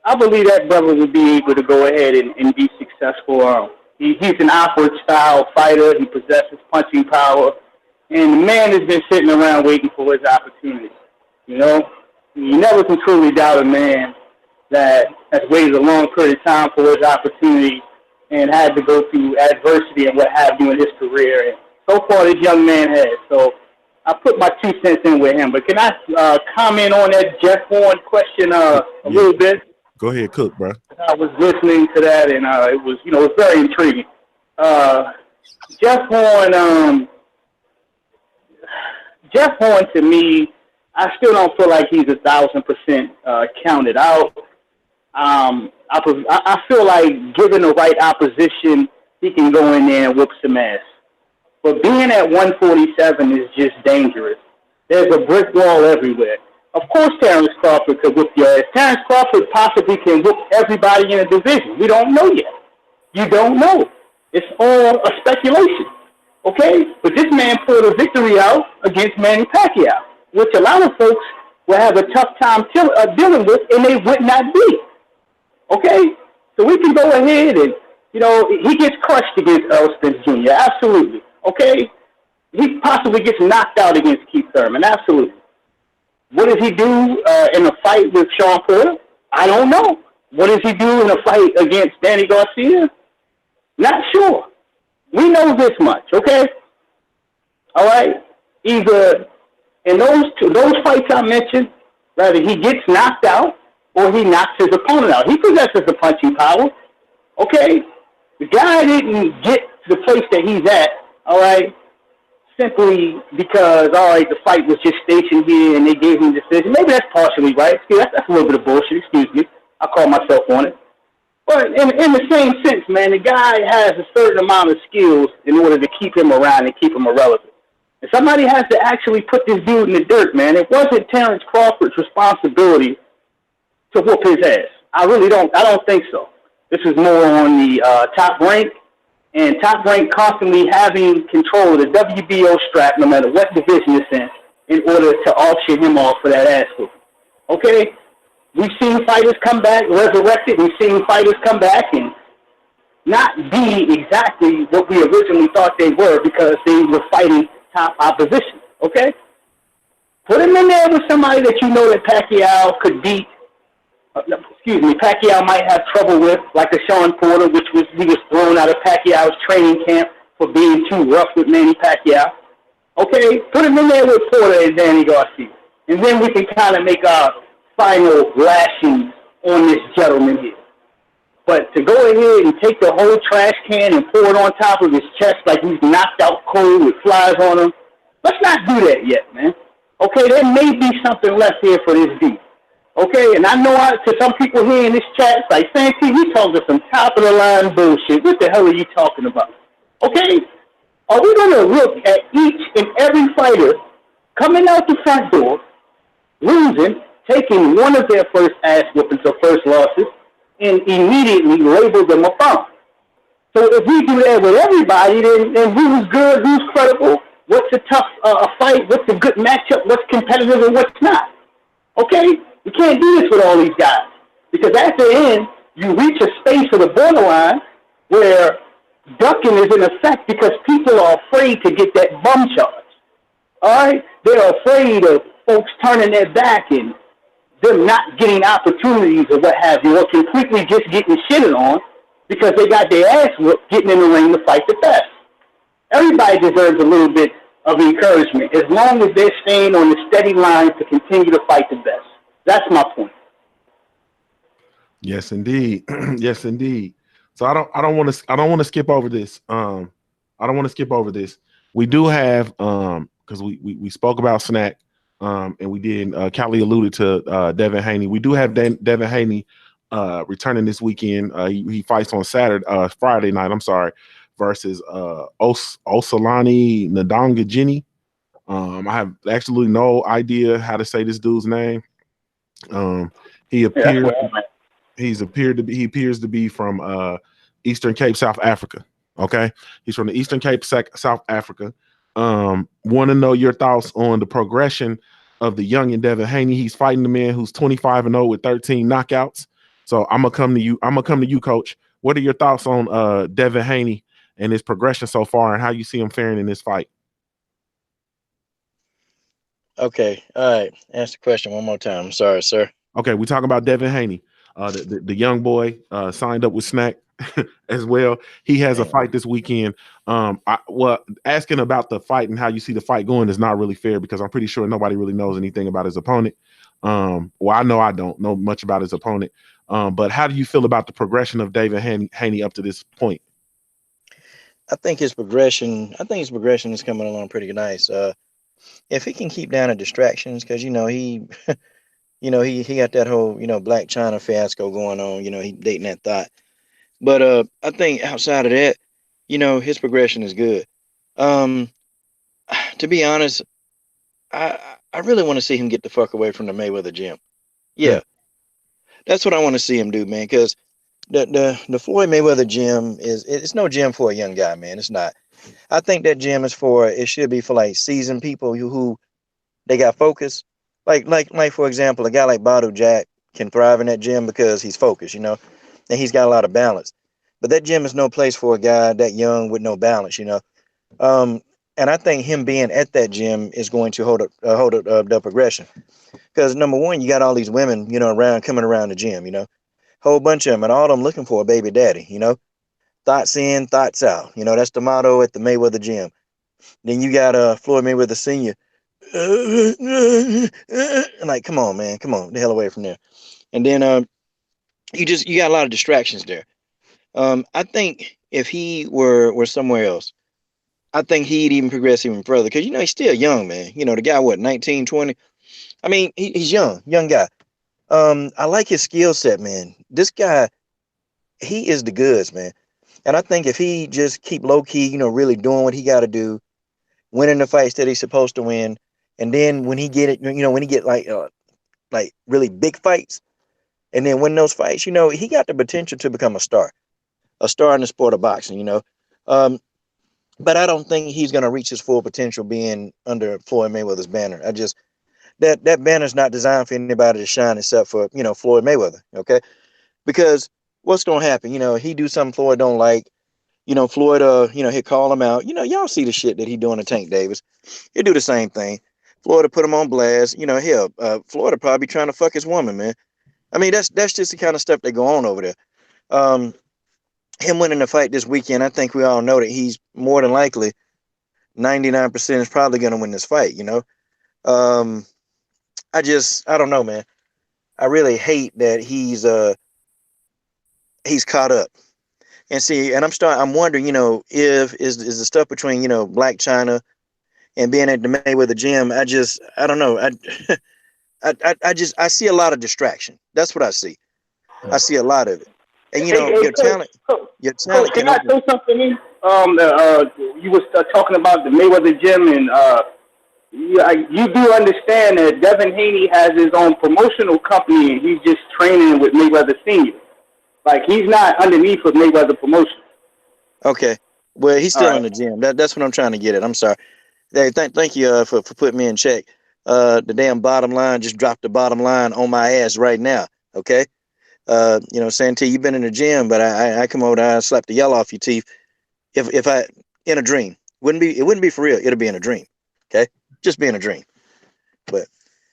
I believe that brother would be able to go ahead and be successful. He's an awkward style fighter. He possesses punching power, and the man has been sitting around waiting for his opportunity. You know, you never can truly doubt a man that has waited a long period of time for his opportunity and had to go through adversity and what have you in his career. And so far, this young man has. So I put my 2 cents in with him. But can I comment on that Jeff Horn question a little bit? Go ahead, cook, bro. I was listening to that, and it was very intriguing. Jeff Horn, to me, I still don't feel like he's 1,000% counted out. I feel like given the right opposition, he can go in there and whoop some ass. But being at 147 is just dangerous. There's a brick wall everywhere. Of course, Terrence Crawford could whoop your ass. Terrence Crawford possibly can whoop everybody in a division. We don't know yet. You don't know. It's all a speculation. Okay? But this man pulled a victory out against Manny Pacquiao, which a lot of folks will have a tough time dealing with, and they would not be. Okay? So we can go ahead and, he gets crushed against Earl Spence Jr. Absolutely. Okay? He possibly gets knocked out against Keith Thurman. Absolutely. What does he do in a fight with Sean Porter? I don't know. What does he do in a fight against Danny Garcia? Not sure. We know this much, okay? All right? Either in those fights I mentioned, rather he gets knocked out or he knocks his opponent out. He possesses the punching power, okay? The guy didn't get to the place that he's at, all right, simply because, all right, the fight was just stationed here and they gave him the decision. Maybe that's partially right. That's a little bit of bullshit. Excuse me. I'll call myself on it. But in the same sense, man, the guy has a certain amount of skills in order to keep him around and keep him irrelevant. And somebody has to actually put this dude in the dirt, man. It wasn't Terrence Crawford's responsibility to whoop his ass. I don't think so. This is more on the Top Rank, and Top Rank constantly having control of the WBO strap, no matter what division it's in order to auction him off for that ass whooping. Okay? We've seen fighters come back resurrected. We've seen fighters come back and not be exactly what we originally thought they were because they were fighting top opposition. Okay? Put him in there with somebody that you know that Pacquiao could beat. Pacquiao might have trouble with, like a Sean Porter, he was thrown out of Pacquiao's training camp for being too rough with Manny Pacquiao. Okay? Put him in there with Porter and Danny Garcia. And then we can kind of make our final lashings on this gentleman here. But to go ahead and take the whole trash can and pour it on top of his chest like he's knocked out cold with flies on him, let's not do that yet, man. Okay, there may be something left here for this dude. Okay, and I know to some people here in this chat, it's like, Santee, you talking some top-of-the-line bullshit. What the hell are you talking about? Okay? Are we going to look at each and every fighter coming out the front door, losing, taking one of their first ass whoopings or first losses, and immediately label them a bum? So if we do that with everybody, then who's good, who's credible, what's a tough fight, what's a good matchup, what's competitive, and what's not? Okay? You can't do this with all these guys because at the end you reach a space of the borderline where ducking is in effect because people are afraid to get that bum charge. All right, they're afraid of folks turning their back and them not getting opportunities or what have you, or completely just getting shitted on because they got their ass whooped getting in the ring to fight the best. Everybody deserves a little bit of encouragement as long as they're staying on the steady line to continue to fight the best. That's my point. Yes, indeed. Yes, indeed. So I don't want to skip over this. I don't want to skip over this. We do have because we spoke about Snack, and we did. Callie alluded to Devin Haney. We do have Devin Haney returning this weekend. He fights on Friday night. I'm sorry, versus Osalani Ndonga. I have absolutely no idea how to say this dude's name. He appears. He appears to be from Eastern Cape, South Africa. Okay, he's from the Eastern Cape, South Africa. Want to know your thoughts on the progression of the young and Devin Haney? He's fighting the man who's 25-0 with 13 knockouts. So I'm gonna come to you, Coach. What are your thoughts on Devin Haney and his progression so far, and how you see him faring in this fight? Okay, all right. Ask the question one more time. I'm sorry, sir. Okay, we're talking about Devin Haney. The young boy signed up with Snack as well. He has a fight this weekend. Asking about the fight and how you see the fight going is not really fair because I'm pretty sure nobody really knows anything about his opponent. I know I don't know much about his opponent. But how do you feel about the progression of David Haney up to this point? I think his progression is coming along pretty nice. If he can keep down the distractions, because he he got that whole Black China fiasco going on. He dating that thought. But I think outside of that, his progression is good. To be honest, I really want to see him get the fuck away from the Mayweather gym. Yeah, that's what I want to see him do, man. Because the Floyd Mayweather gym it's no gym for a young guy, man. It's not. I think that gym it should be for like seasoned people who they got focus. Like for example, a guy like Badu Jack can thrive in that gym because he's focused, and he's got a lot of balance. But that gym is no place for a guy that young with no balance, And I think him being at that gym is going to hold up the progression. Because number one, you got all these women, coming around the gym, whole bunch of them, and all of them looking for a baby daddy, Thoughts in, thoughts out. That's the motto at the Mayweather gym. Then you got Floyd Mayweather Sr. Like, come on, man, come on, the hell away from there. And then you got a lot of distractions there. I think if he were somewhere else, I think he'd even progress even further because he's still young, man. The guy, what, 19, 20? I mean, he's young guy. I like his skill set, man. This guy, he is the goods, man. And I think if he just keep low key, really doing what he got to do, winning the fights that he's supposed to win, and then when he get it, when he get like really big fights, and then win those fights, he got the potential to become a star in the sport of boxing, But I don't think he's gonna reach his full potential being under Floyd Mayweather's banner. That banner's not designed for anybody to shine except for Floyd Mayweather, okay? Because what's gonna happen? He do something Floyd don't like. Floyd he'll call him out. Y'all see the shit that he doing to Tank Davis. He'll do the same thing. Floyd will put him on blast. Floyd will probably be trying to fuck his woman, man. I mean, that's just the kind of stuff that go on over there. Him winning the fight this weekend, I think we all know that he's more than likely 99% is probably going to win this fight. I don't know, man. I really hate that he's caught up. And see, and I'm wondering, if is the stuff between Black China and being at the Mayweather gym. I don't know. I see a lot of distraction. That's what I see. I see a lot of it. And your talent. Coach, can I say something? You was talking about the Mayweather gym, and you do understand that Devin Haney has his own promotional company, and he's just training with Mayweather Senior. Like, he's not underneath of Mayweather promotion. Okay. Well, he's still in the gym. That's what I'm trying to get at. I'm sorry. Hey, thank you for putting me in check. the damn bottom line. Just dropped the bottom line on my ass right now. Okay. Santee, you've been in the gym, but I come over there and slap the yellow off your teeth. If I in a dream, it wouldn't be for real. It'll be in a dream. Okay, just be in a dream. But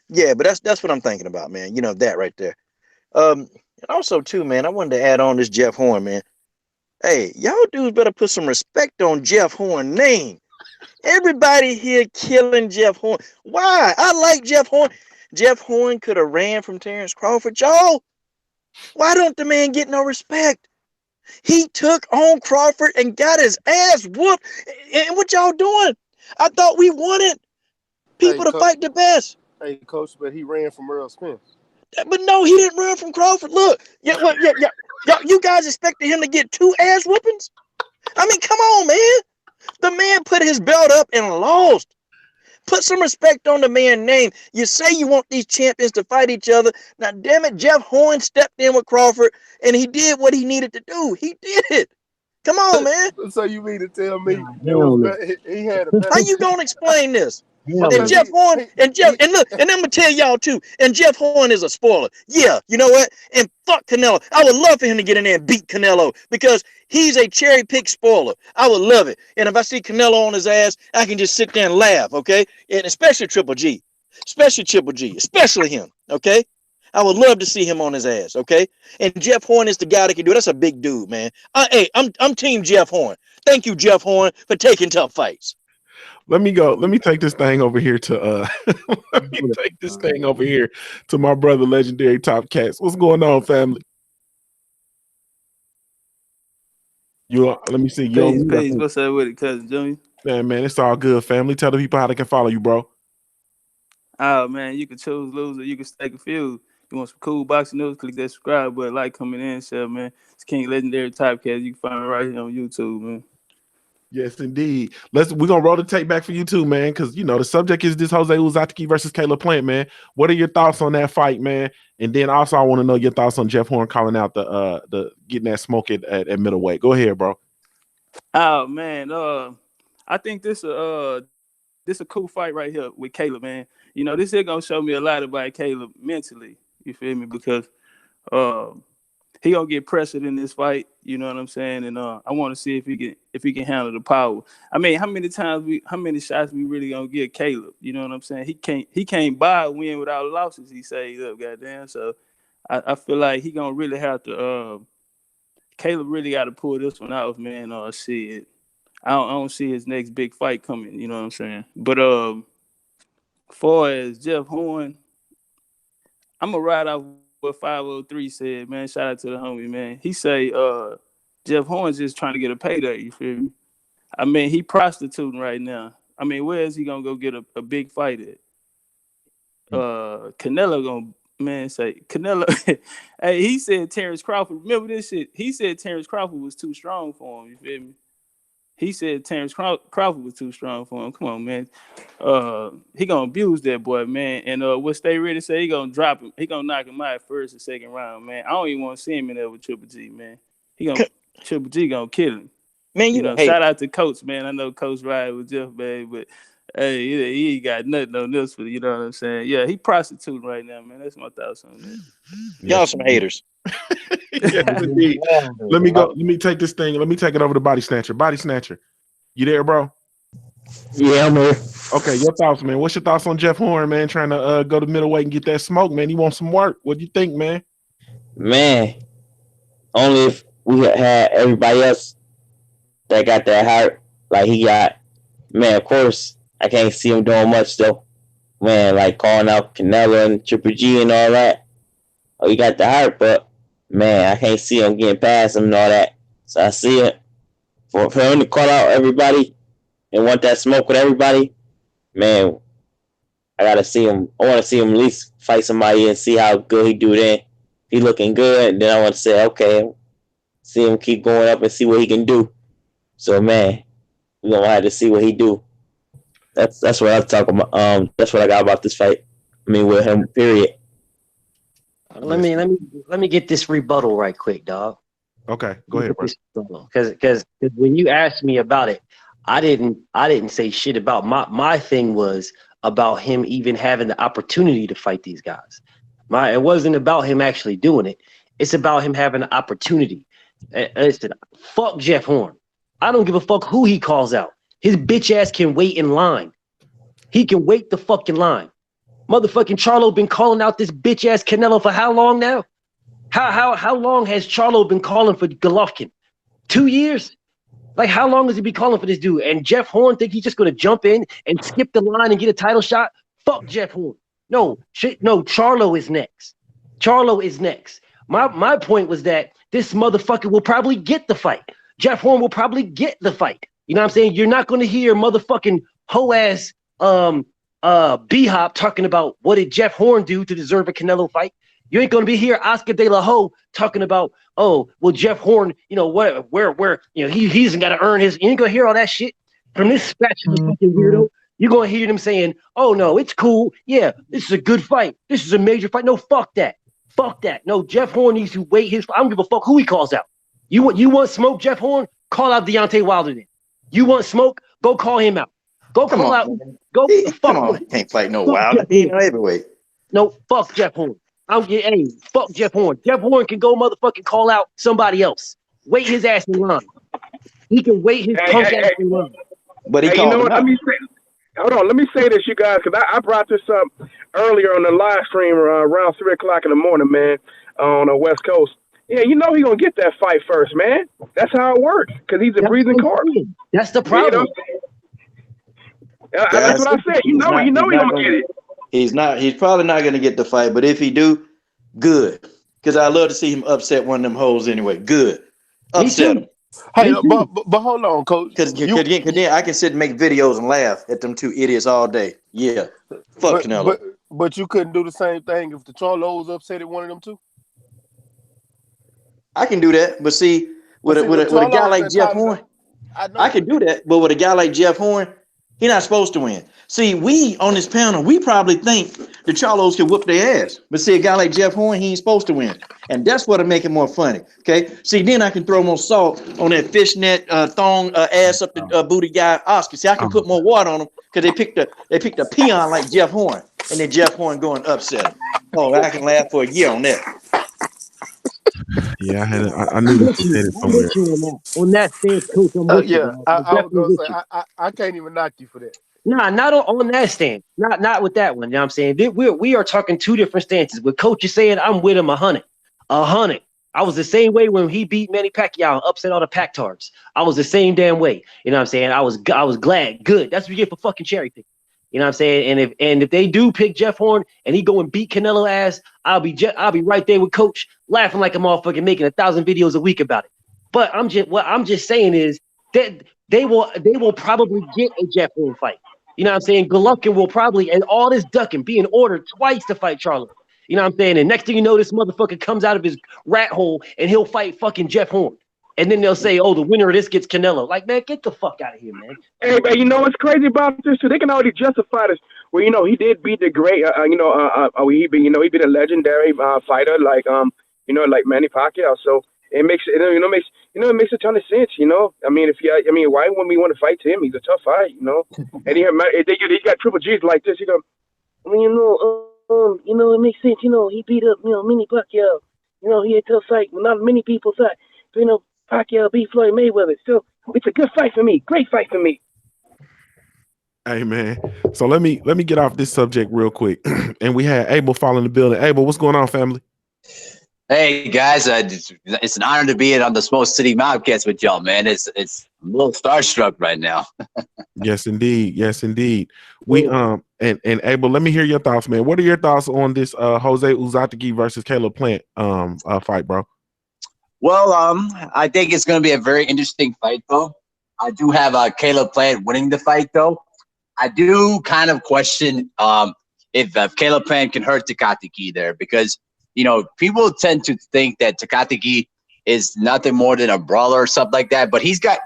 yeah, but that's what I'm thinking about, man. That right there. And also too, man, I wanted to add on this Jeff Horn, man. Hey, y'all dudes better put some respect on Jeff Horn name. Everybody here killing Jeff Horn. Why? I like Jeff Horn. Jeff Horn could have ran from Terrence Crawford, y'all. Why don't the man get no respect? He took on Crawford and got his ass whooped. And what y'all doing? I thought we wanted people to fight the best. Hey, Coach, but he ran from Earl Spence. But no, he didn't run from Crawford. Look, you guys expected him to get 2 ass whoopings? I mean, come on, man. The man put his belt up and lost. Put some respect on the man's name. You say you want these champions to fight each other. Now, damn it, Jeff Horn stepped in with Crawford, and he did what he needed to do. He did it. Come on, man. So you mean to tell me he had a better... How you gonna explain this? And Jeff Horn, and look, and I'm gonna tell y'all too, and Jeff Horn is a spoiler. Yeah, you know what? And fuck Canelo. I would love for him to get in there and beat Canelo because he's a cherry pick spoiler. I would love it. And if I see Canelo on his ass, I can just sit there and laugh, okay? And especially Triple G, especially him, okay? I would love to see him on his ass, okay? And Jeff Horn is the guy that can do it. That's a big dude, man. I'm team Jeff Horn. Thank you, Jeff Horn, for taking tough fights. Let me go. Let me take this thing over here to my brother, Legendary Top Cats. What's going on, family? Let me see. Peace. What's up with it, cousin Junior? Man, it's all good, family. Tell the people how they can follow you, bro. Oh man, you can choose loser, you can stay confused. You want some cool boxing news? Click that subscribe button, like, comment, and share, man. It's King Legendary Top Cats. You can find me right here on YouTube, man. Yes, indeed. We're gonna roll the tape back for you too, man, because the subject is this Jose Uzcategui versus Caleb Plant, man. What are your thoughts on that fight, man? And then also I want to know your thoughts on Jeff Horn calling out the getting that smoke at middleweight. Go ahead, bro. Oh man, I think this a cool fight right here with Caleb, man. This is gonna show me a lot about Caleb mentally. You feel me? Because he gonna get pressured in this fight. You know what I'm saying? And I want to see if he can handle the power. I mean, how many shots we really gonna get Caleb? You know what I'm saying? He can't buy a win without losses. He saved up, goddamn. So I feel like he gonna really have to. Caleb really got to pull this one off, man. Shit, I don't see his next big fight coming. You know what I'm saying? But far as Jeff Horn, I'm gonna ride off what 503 said, man. Shout out to the homie, man. He say Jeff Horn's just trying to get a payday, you feel me? I mean, he prostituting right now. I mean, where is he gonna go get a big fight at? Canelo gonna say Canelo. Hey, he said Terrence Crawford. Remember this shit? He said Terrence Crawford was too strong for him, you feel me? He said Terrence Crawford was too strong for him. Come on, man. He gonna abuse that boy, man. And what Stay Ready say, he gonna drop him. He gonna knock him out first or second round, man. I don't even want to see him in there with Triple G, man. Triple G gonna kill him. Man, shout out to Coach, man. I know Coach ride with Jeff, man, but hey, he ain't got nothing on this for you know what I'm saying? Yeah, he prostituting right now, man. That's my thoughts on that. Y'all some haters. Yes, indeed. Let me go. Let me take this thing. Let me take it over to Body Snatcher. Body Snatcher, you there, bro? Yeah, I'm here. Okay, your thoughts, man. What's your thoughts on Jeff Horn, man? Trying to go to middleweight and get that smoke, man. He wants some work. What do you think, man? Man, only if we had everybody else that got that heart like he got. Man, of course, I can't see him doing much though. Man, like calling out Canelo and Triple G and all that. Oh, he got the heart, but man, I can't see him getting past him and all that. So I see it for him to call out everybody and want that smoke with everybody. Man, I gotta see him. I want to see him at least fight somebody and see how good he do then. He looking good, and then I want to say, okay, see him keep going up and see what he can do. So man, we gonna have to see what he do. That's what I'm talking about. That's what I got about this fight. I mean, with him. Period. Let me get this rebuttal right quick, dog. Okay, go ahead, bro. Because when you asked me about it, I didn't say shit about my thing was about him even having the opportunity to fight these guys. It wasn't about him actually doing it. It's about him having the opportunity. Listen, fuck Jeff Horn. I don't give a fuck who he calls out. His bitch ass can wait in line. He can wait the fucking line. Motherfucking Charlo been calling out this bitch ass Canelo for how long now? How long has Charlo been calling for Golovkin? 2 years? Like, how long has he been calling for this dude? And Jeff Horn think he's just gonna jump in and skip the line and get a title shot? Fuck Jeff Horn. No, shit, no, Charlo is next. Charlo is next. My point was that this motherfucker will probably get the fight. Jeff Horn will probably get the fight. You know what I'm saying? You're not gonna hear motherfucking hoe-ass B-Hop talking about what did Jeff Horn do to deserve a Canelo fight. You ain't gonna be here Oscar De La Hoya talking about, oh, well, Jeff Horn, you know, where, you know, he doesn't got to earn his. You ain't gonna hear all that shit from this spatula fucking weirdo. You're gonna hear them saying, oh no, it's cool. Yeah, this is a good fight. This is a major fight. No, fuck that. Fuck that. No, Jeff Horn needs to wait his. I don't give a fuck who he calls out. You want smoke, Jeff Horn? Call out Deontay Wilder then. You want smoke? Go call him out. Go call out. Go Come on, he can't fight no Wilder. He ain't no heavyweight. No, fuck Jeff Horn. Hey, fuck Jeff Horn. Jeff Horn can go motherfucking call out somebody else. Wait his ass in line. He can wait his punk ass in line. But he you called know what? him out. Hold on. Let me say this, you guys, because I brought this up earlier on the live stream around 3 o'clock in the morning, man, on the West Coast. Yeah, you know he's going to get that fight first, man. That's how it works, because he's a breathing corpse. That's the problem. That's what I said. You know he's going to get it. He's probably not going to get the fight, but if he do, good. Because I love to see him upset one of them hoes anyway. Good. Upset him. Hey, but hold on, coach. Because then I can sit and make videos and laugh at them two idiots all day. Yeah. Fuck Canelo. But you couldn't do the same thing if the Charlo was upset at one of them too? I can do that. But see, with a guy like Jeff Horn, I can do that. But with a guy like Jeff Horn, he's not supposed to win. See, we on this panel, we probably think the Charlos can whoop their ass. But see, a guy like Jeff Horn, he ain't supposed to win. And that's what'll make it more funny. Okay. See, then I can throw more salt on that fishnet thong ass up the booty guy Oscar. See, I can put more water on him because they picked a peon like Jeff Horn, and then Jeff Horn going upset him. Oh, I can laugh for a year on that. Yeah, I knew this was headed somewhere. On that stance, coach, I'm with you. I was gonna say I can't even knock you for that. Nah, not on that stance. Not with that one. You know what I'm saying? We are talking two different stances. What coach is saying, I'm with him 100. 100. I was the same way when he beat Manny Pacquiao and upset all the Pac-Tards. I was the same damn way. You know what I'm saying? I was glad. Good. That's what you get for fucking cherry picking. You know what I'm saying? And if they do pick Jeff Horn and he go and beat Canelo ass, I'll be right there with coach laughing like a motherfucker, making 1,000 videos a week about it. But I'm just saying is that they will probably get a Jeff Horn fight. You know what I'm saying? Golovkin will probably, and all this ducking, being ordered twice to fight Charlo. You know what I'm saying? And next thing you know, this motherfucker comes out of his rat hole and he'll fight fucking Jeff Horn. And then they'll say, oh, the winner of this gets Canelo. Like, man, get the fuck out of here, man. Hey, man, you know what's crazy about this? So they can already justify this. Well, you know, he did beat the great, he beat a legendary fighter like Manny Pacquiao. So it makes it makes a ton of sense. You know, I mean, why wouldn't we want to fight him? He's a tough fight, you know. And he got Triple G's like this. He go, I mean, it makes sense. You know, he beat up, Manny Pacquiao. You know, he had a tough fight. Not many people thought. You know, Pacquiao beat Floyd Mayweather. So it's a good fight for me. Great fight for me. Hey man, so let me get off this subject real quick. And we had Abel fall in the building. Abel, what's going on, family? Hey guys, it's an honor to be on the Smoke City Mobcats with y'all, man. It's I'm a little starstruck right now. Yes, indeed. Yes, indeed. We and Abel, let me hear your thoughts, man. What are your thoughts on this Jose Uzcategui versus Caleb Plant fight, bro? Well, I think it's going to be a very interesting fight, though. I do have Caleb Plant winning the fight, though. I do kind of question if Caleb Plant can hurt Uzcategui there because, people tend to think that Uzcategui is nothing more than a brawler or something like that, but he's got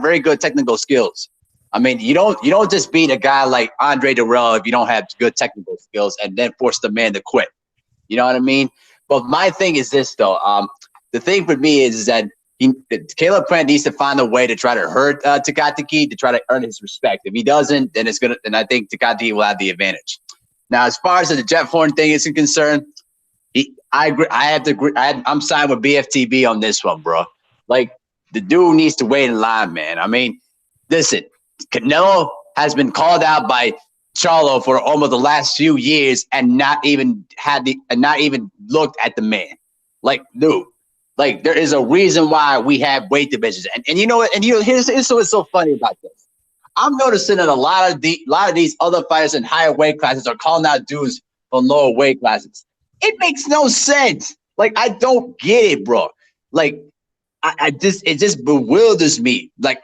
very good technical skills. I mean, you don't just beat a guy like Andre Durrell if you don't have good technical skills and then force the man to quit. You know what I mean? But my thing is this, though. The thing for me is that Caleb Plant needs to find a way to try to hurt Uzcategui to try to earn his respect. If he doesn't, then I think Uzcategui will have the advantage. Now, as far as the Jeff Horn thing is concerned, I agree. I have to agree. I'm signed with BFTB on this one, bro. Like, the dude needs to wait in line, man. I mean, listen, Canelo has been called out by Charlo for almost the last few years and not even looked at the man. Like, dude, like, there is a reason why we have weight divisions. And you know what? And here's what's so funny about this. I'm noticing that a lot of these other fighters in higher weight classes are calling out dudes from lower weight classes. It makes no sense. Like, I don't get it, bro. Like, it just bewilders me. Like,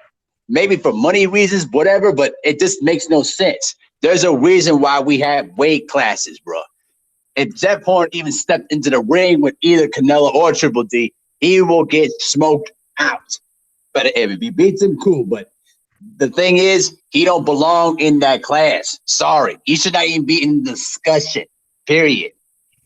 maybe for money reasons, whatever, but it just makes no sense. There's a reason why we have weight classes, bro. If Jeff Horn even stepped into the ring with either Canelo or Triple D, he will get smoked out. But if he beats him, cool. But the thing is, he don't belong in that class. Sorry. He should not even be in the discussion, period.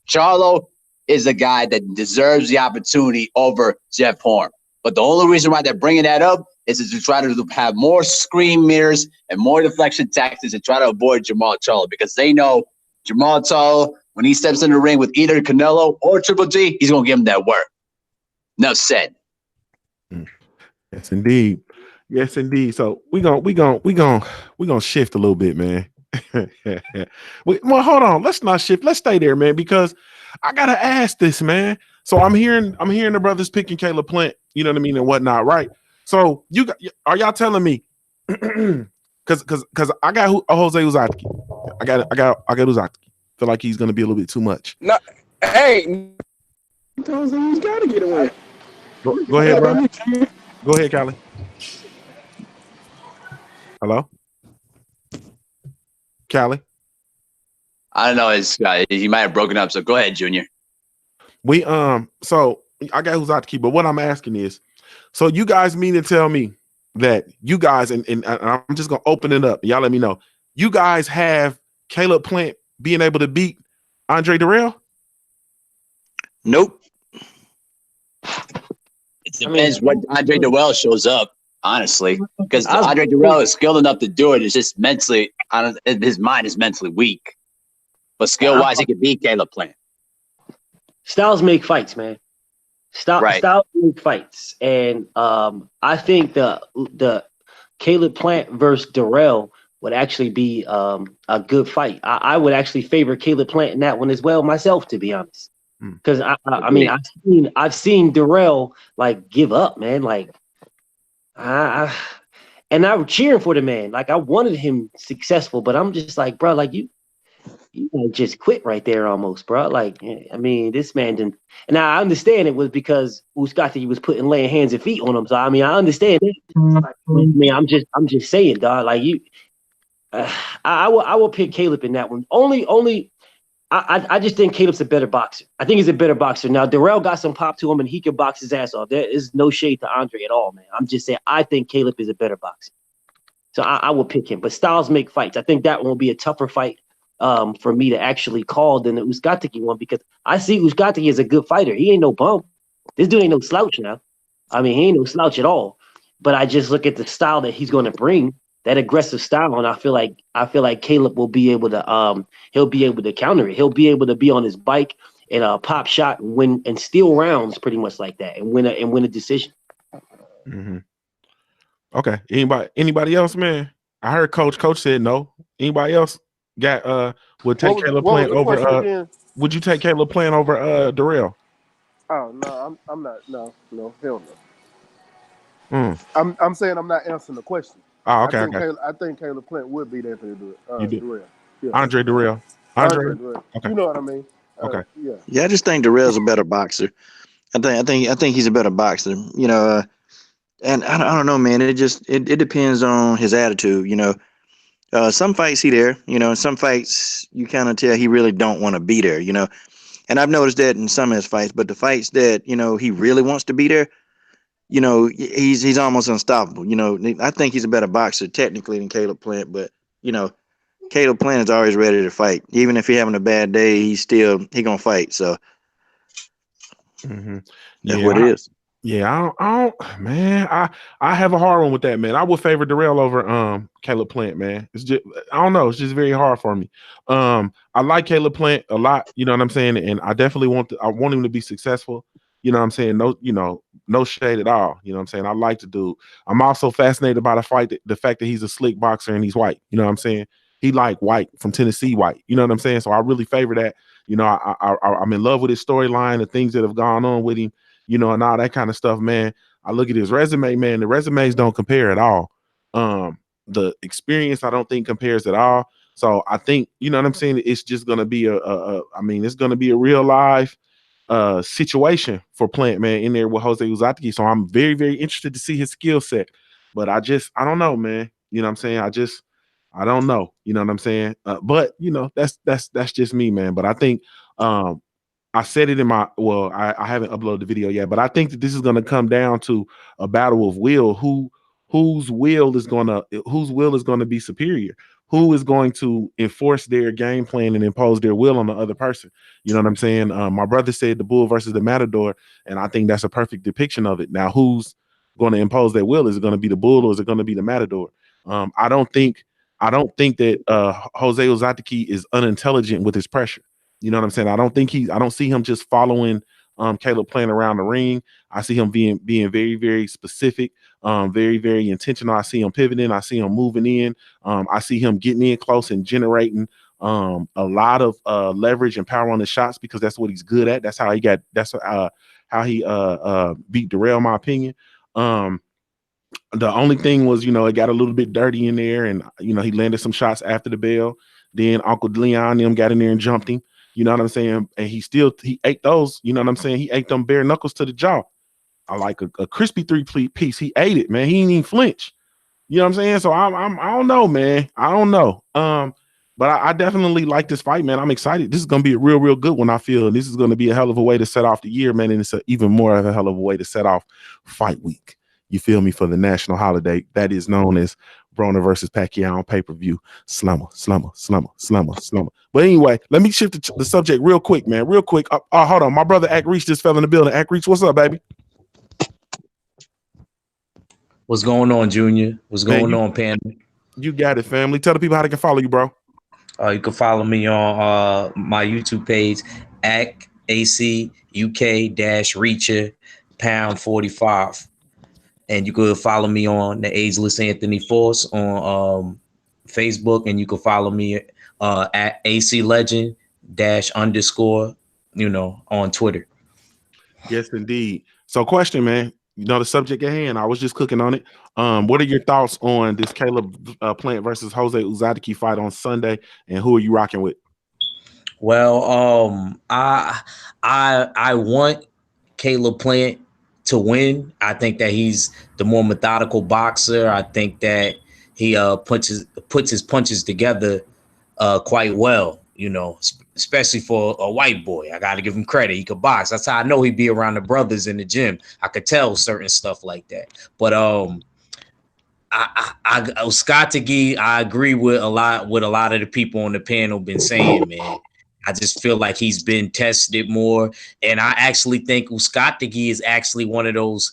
Charlo is a guy that deserves the opportunity over Jeff Horn. But the only reason why they're bringing that up is to try to have more screen mirrors and more deflection tactics and try to avoid Jamal Charlo, because they know Jamal Charlo, when he steps in the ring with either Canelo or Triple G, he's going to give him that work. Enough said. Yes, indeed. Yes, indeed. So we gonna shift a little bit, man. Well, hold on. Let's not shift. Let's stay there, man, because I gotta ask this, man. So I'm hearing the brothers picking Caleb Plant, you know what I mean, and whatnot, right? So are y'all telling me? Because I got Jose Uzcategui. I got Uzcategui. Feel like he's gonna be a little bit too much. No, hey, he's got to get away. Go ahead, bro. Go ahead, Callie. Hello, Callie. I don't know. He might have broken up. So go ahead, Junior. So I got Uzcategui, but what I'm asking is, so you guys mean to tell me that you guys, and I'm just gonna open it up. Y'all let me know. You guys have Caleb Plant being able to beat Andre Dirrell? Nope. It depends what Andre Dirrell shows up, honestly, because Andre Dirrell is skilled enough to do it. It's just mentally, his mind is mentally weak. But skill-wise, he could beat Caleb Plant. Styles make fights, man. Styles make fights, and I think the Caleb Plant versus Dirrell would actually be a good fight. I would actually favor Caleb Plant in that one as well myself, to be honest. Because I mean, I've seen Dirrell like give up, man. Like, and I'm cheering for the man. Like, I wanted him successful, but I'm just like, bro, like you just quit right there almost, bro. Like, I mean, this man didn't. And I understand it was because Uzcategui was laying hands and feet on him. So I mean, I understand it. I mean, I'm just saying, dog. Like I will pick Caleb in that one. I just think Caleb's a better boxer. I think he's a better boxer. Now, Dirrell got some pop to him, and he can box his ass off. There is no shade to Andre at all, man. I'm just saying I think Caleb is a better boxer. So I will pick him. But styles make fights. I think that one will be a tougher fight for me to actually call than the Uzcategui one, because I see Uzcategui as a good fighter. He ain't no bum. This dude ain't no slouch now. I mean, he ain't no slouch at all. But I just look at the style that he's going to bring, that aggressive style, and I feel like Caleb will be able to he'll be able to counter it. He'll be able to be on his bike and pop shot and win and steal rounds pretty much like that and win a decision. Mm-hmm. Okay. Anybody else, man? I heard Coach said no. Anybody else would take Caleb Plant over? Would you take Caleb Plant over Dirrell? Oh no, I'm not. No, hell no. I'm saying I'm not answering the question. Oh, okay. I think Caleb Plant would beat Anthony Dirrell. Yeah. Andre Dirrell. Andre Dirrell. Okay. You know what I mean? Okay. Yeah, I just think Dirrell's a better boxer. I think he's a better boxer. You know, and I don't know, man. It depends on his attitude. You know, some fights he there. You know, some fights you kind of tell he really don't want to be there. You know, and I've noticed that in some of his fights. But the fights that he really wants to be there, he's almost unstoppable. I think he's a better boxer technically than Caleb Plant, but Caleb Plant is always ready to fight. Even if he's having a bad day, he gonna fight. So that's what it is. Yeah, man. I have a hard one with that, man. I would favor Darrell over Caleb Plant, man. It's just I don't know. It's just very hard for me. I like Caleb Plant a lot. You know what I'm saying, and I definitely I want him to be successful. You know what I'm saying? No, no shade at all. You know what I'm saying? I like to do. I'm also fascinated by the fact that he's a slick boxer and he's white. You know what I'm saying? He like white from Tennessee white. You know what I'm saying? So I really favor that. You know, I'm in love with his storyline, the things that have gone on with him, and all that kind of stuff, man. I look at his resume, man. The resumes don't compare at all. The experience I don't think compares at all. So I think, you know what I'm saying, it's just gonna be I mean, it's gonna be a real live situation for Plant, man, in there with Jose Uzcategui. So I'm very, very interested to see his skill set. But I don't know, man. You know what I'm saying? I don't know. You know what I'm saying? But that's just me, man. But I think I said it in I haven't uploaded the video yet, but I think that this is going to come down to a battle of will. Whose will is going to be superior? Who is going to enforce their game plan and impose their will on the other person? You know what I'm saying? My brother said the bull versus the matador, and I think that's a perfect depiction of it. Now, who's going to impose their will? Is it going to be the bull or is it going to be the matador? I don't think that Jose Ozateki is unintelligent with his pressure. You know what I'm saying? I don't see him just following Caleb Plant around the ring. I see him being very, very specific, very, very intentional. I see him pivoting. I see him moving in. I see him getting in close and generating a lot of leverage and power on the shots because that's what he's good at. That's how he beat Darrell, in my opinion. The only thing was, it got a little bit dirty in there, and he landed some shots after the bell. Then Uncle Leon and them got in there and jumped him. You know what I'm saying? And he ate those. You know what I'm saying? He ate them bare knuckles to the jaw. I like a crispy piece. He ate it, man. He didn't even flinch. You know what I'm saying? So I don't know, man. I don't know. But I definitely like this fight, man. I'm excited. This is gonna be a real, real good one. I feel this is gonna be a hell of a way to set off the year, man. And it's even more of a hell of a way to set off fight week. You feel me, for the national holiday that is known as Broner versus Pacquiao on pay-per-view. Slumber. But anyway, let me shift the subject real quick, man. Real quick. Hold on. My brother Ack Reach just fell in the building. Ack Reach, what's up, baby? What's going on, Junior? What's going on, Panda? You got it, family. Tell the people how they can follow you, bro. You can follow me on my YouTube page, AC UK-Reacher #45. And you could follow me on the Ageless Anthony Force on Facebook, and you can follow me at AC Legend _ on Twitter. Yes, indeed. So, question, man. The subject at hand. I was just cooking on it. What are your thoughts on this Caleb Plant versus Jose Uzcategui fight on Sunday, and who are you rocking with? Well, I want Caleb Plant to win. I think that he's the more methodical boxer. I think that he puts his punches together quite well, especially for a white boy. I got to give him credit. He could box. That's how I know he'd be around the brothers in the gym. I could tell certain stuff like that. But Uzcategui, I agree with a lot of the people on the panel been saying, man. I just feel like he's been tested more, and I actually think Uzcategui is actually one of those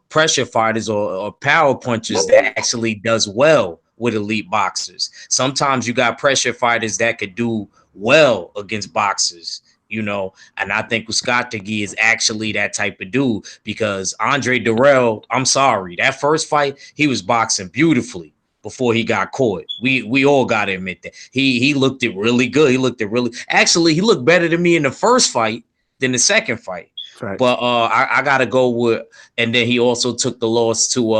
pressure fighters or power punchers that actually does well with elite boxers. Sometimes you got pressure fighters that could do well against boxers, and I think Uzcategui is actually that type of dude because Andre Darrell, I'm sorry, that first fight, he was boxing beautifully before he got caught. We all got to admit that. He looked it really good. He looked better than me in the first fight than the second fight. Right. But I gotta go with, and then he also took the loss to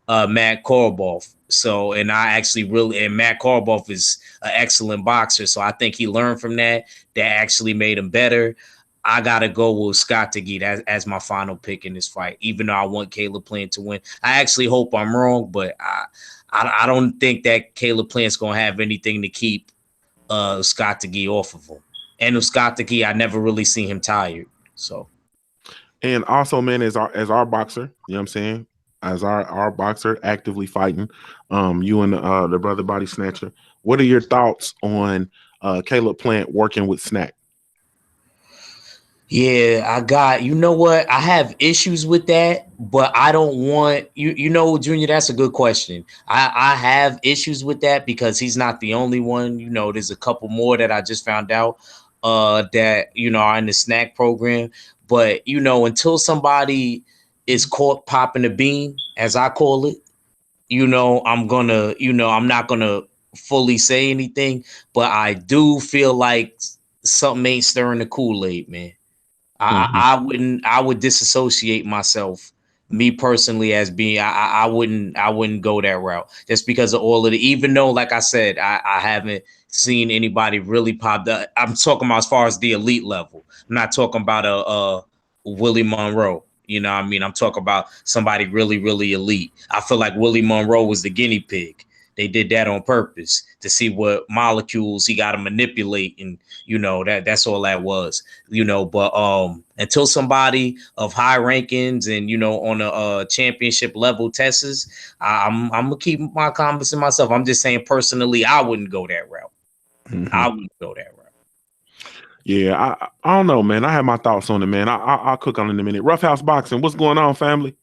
Matt Korobov. So, and Matt Korobov is an excellent boxer. So I think he learned from that. That actually made him better. I gotta go with Uzcategui as my final pick in this fight, even though I want Caleb Plant to win. I actually hope I'm wrong, but I don't think that Caleb Plant's gonna have anything to keep Uzcategui off of him. And Uzcategui, I never really seen him tired. So, and also, man, as our boxer, you know what I'm saying, as our boxer actively fighting, you and the brother Body Snatcher. What are your thoughts on Caleb Plant working with Snack? Yeah, I got, you know what? I have issues with that, but I don't want you know, Junior, that's a good question. I have issues with that because he's not the only one. You know, there's a couple more that I just found out that, you know, are in the snack program. But, you know, until somebody is caught popping a bean, as I call it, you know, I'm not gonna fully say anything, but I do feel like something ain't stirring the Kool-Aid, man. Mhm. I would disassociate myself, me personally, as being I wouldn't go that route just because of all of the, even though, like I said, I haven't seen anybody really pop that. I'm talking about as far as the elite level. I'm not talking about a Willie Monroe. You know what I mean? I'm talking about somebody really, really elite. I feel like Willie Monroe was the guinea pig. They did that on purpose to see what molecules he got to manipulate, and you know that's all that was. You know, but until somebody of high rankings and, you know, on a championship level tests, I'm gonna keep my comments to myself. I'm just saying personally, I wouldn't go that route. Mhm. I wouldn't go that route. Yeah, I don't know, man. I have my thoughts on it, man. I'll cook on it in a minute. Roughhouse Boxing, what's going on, family?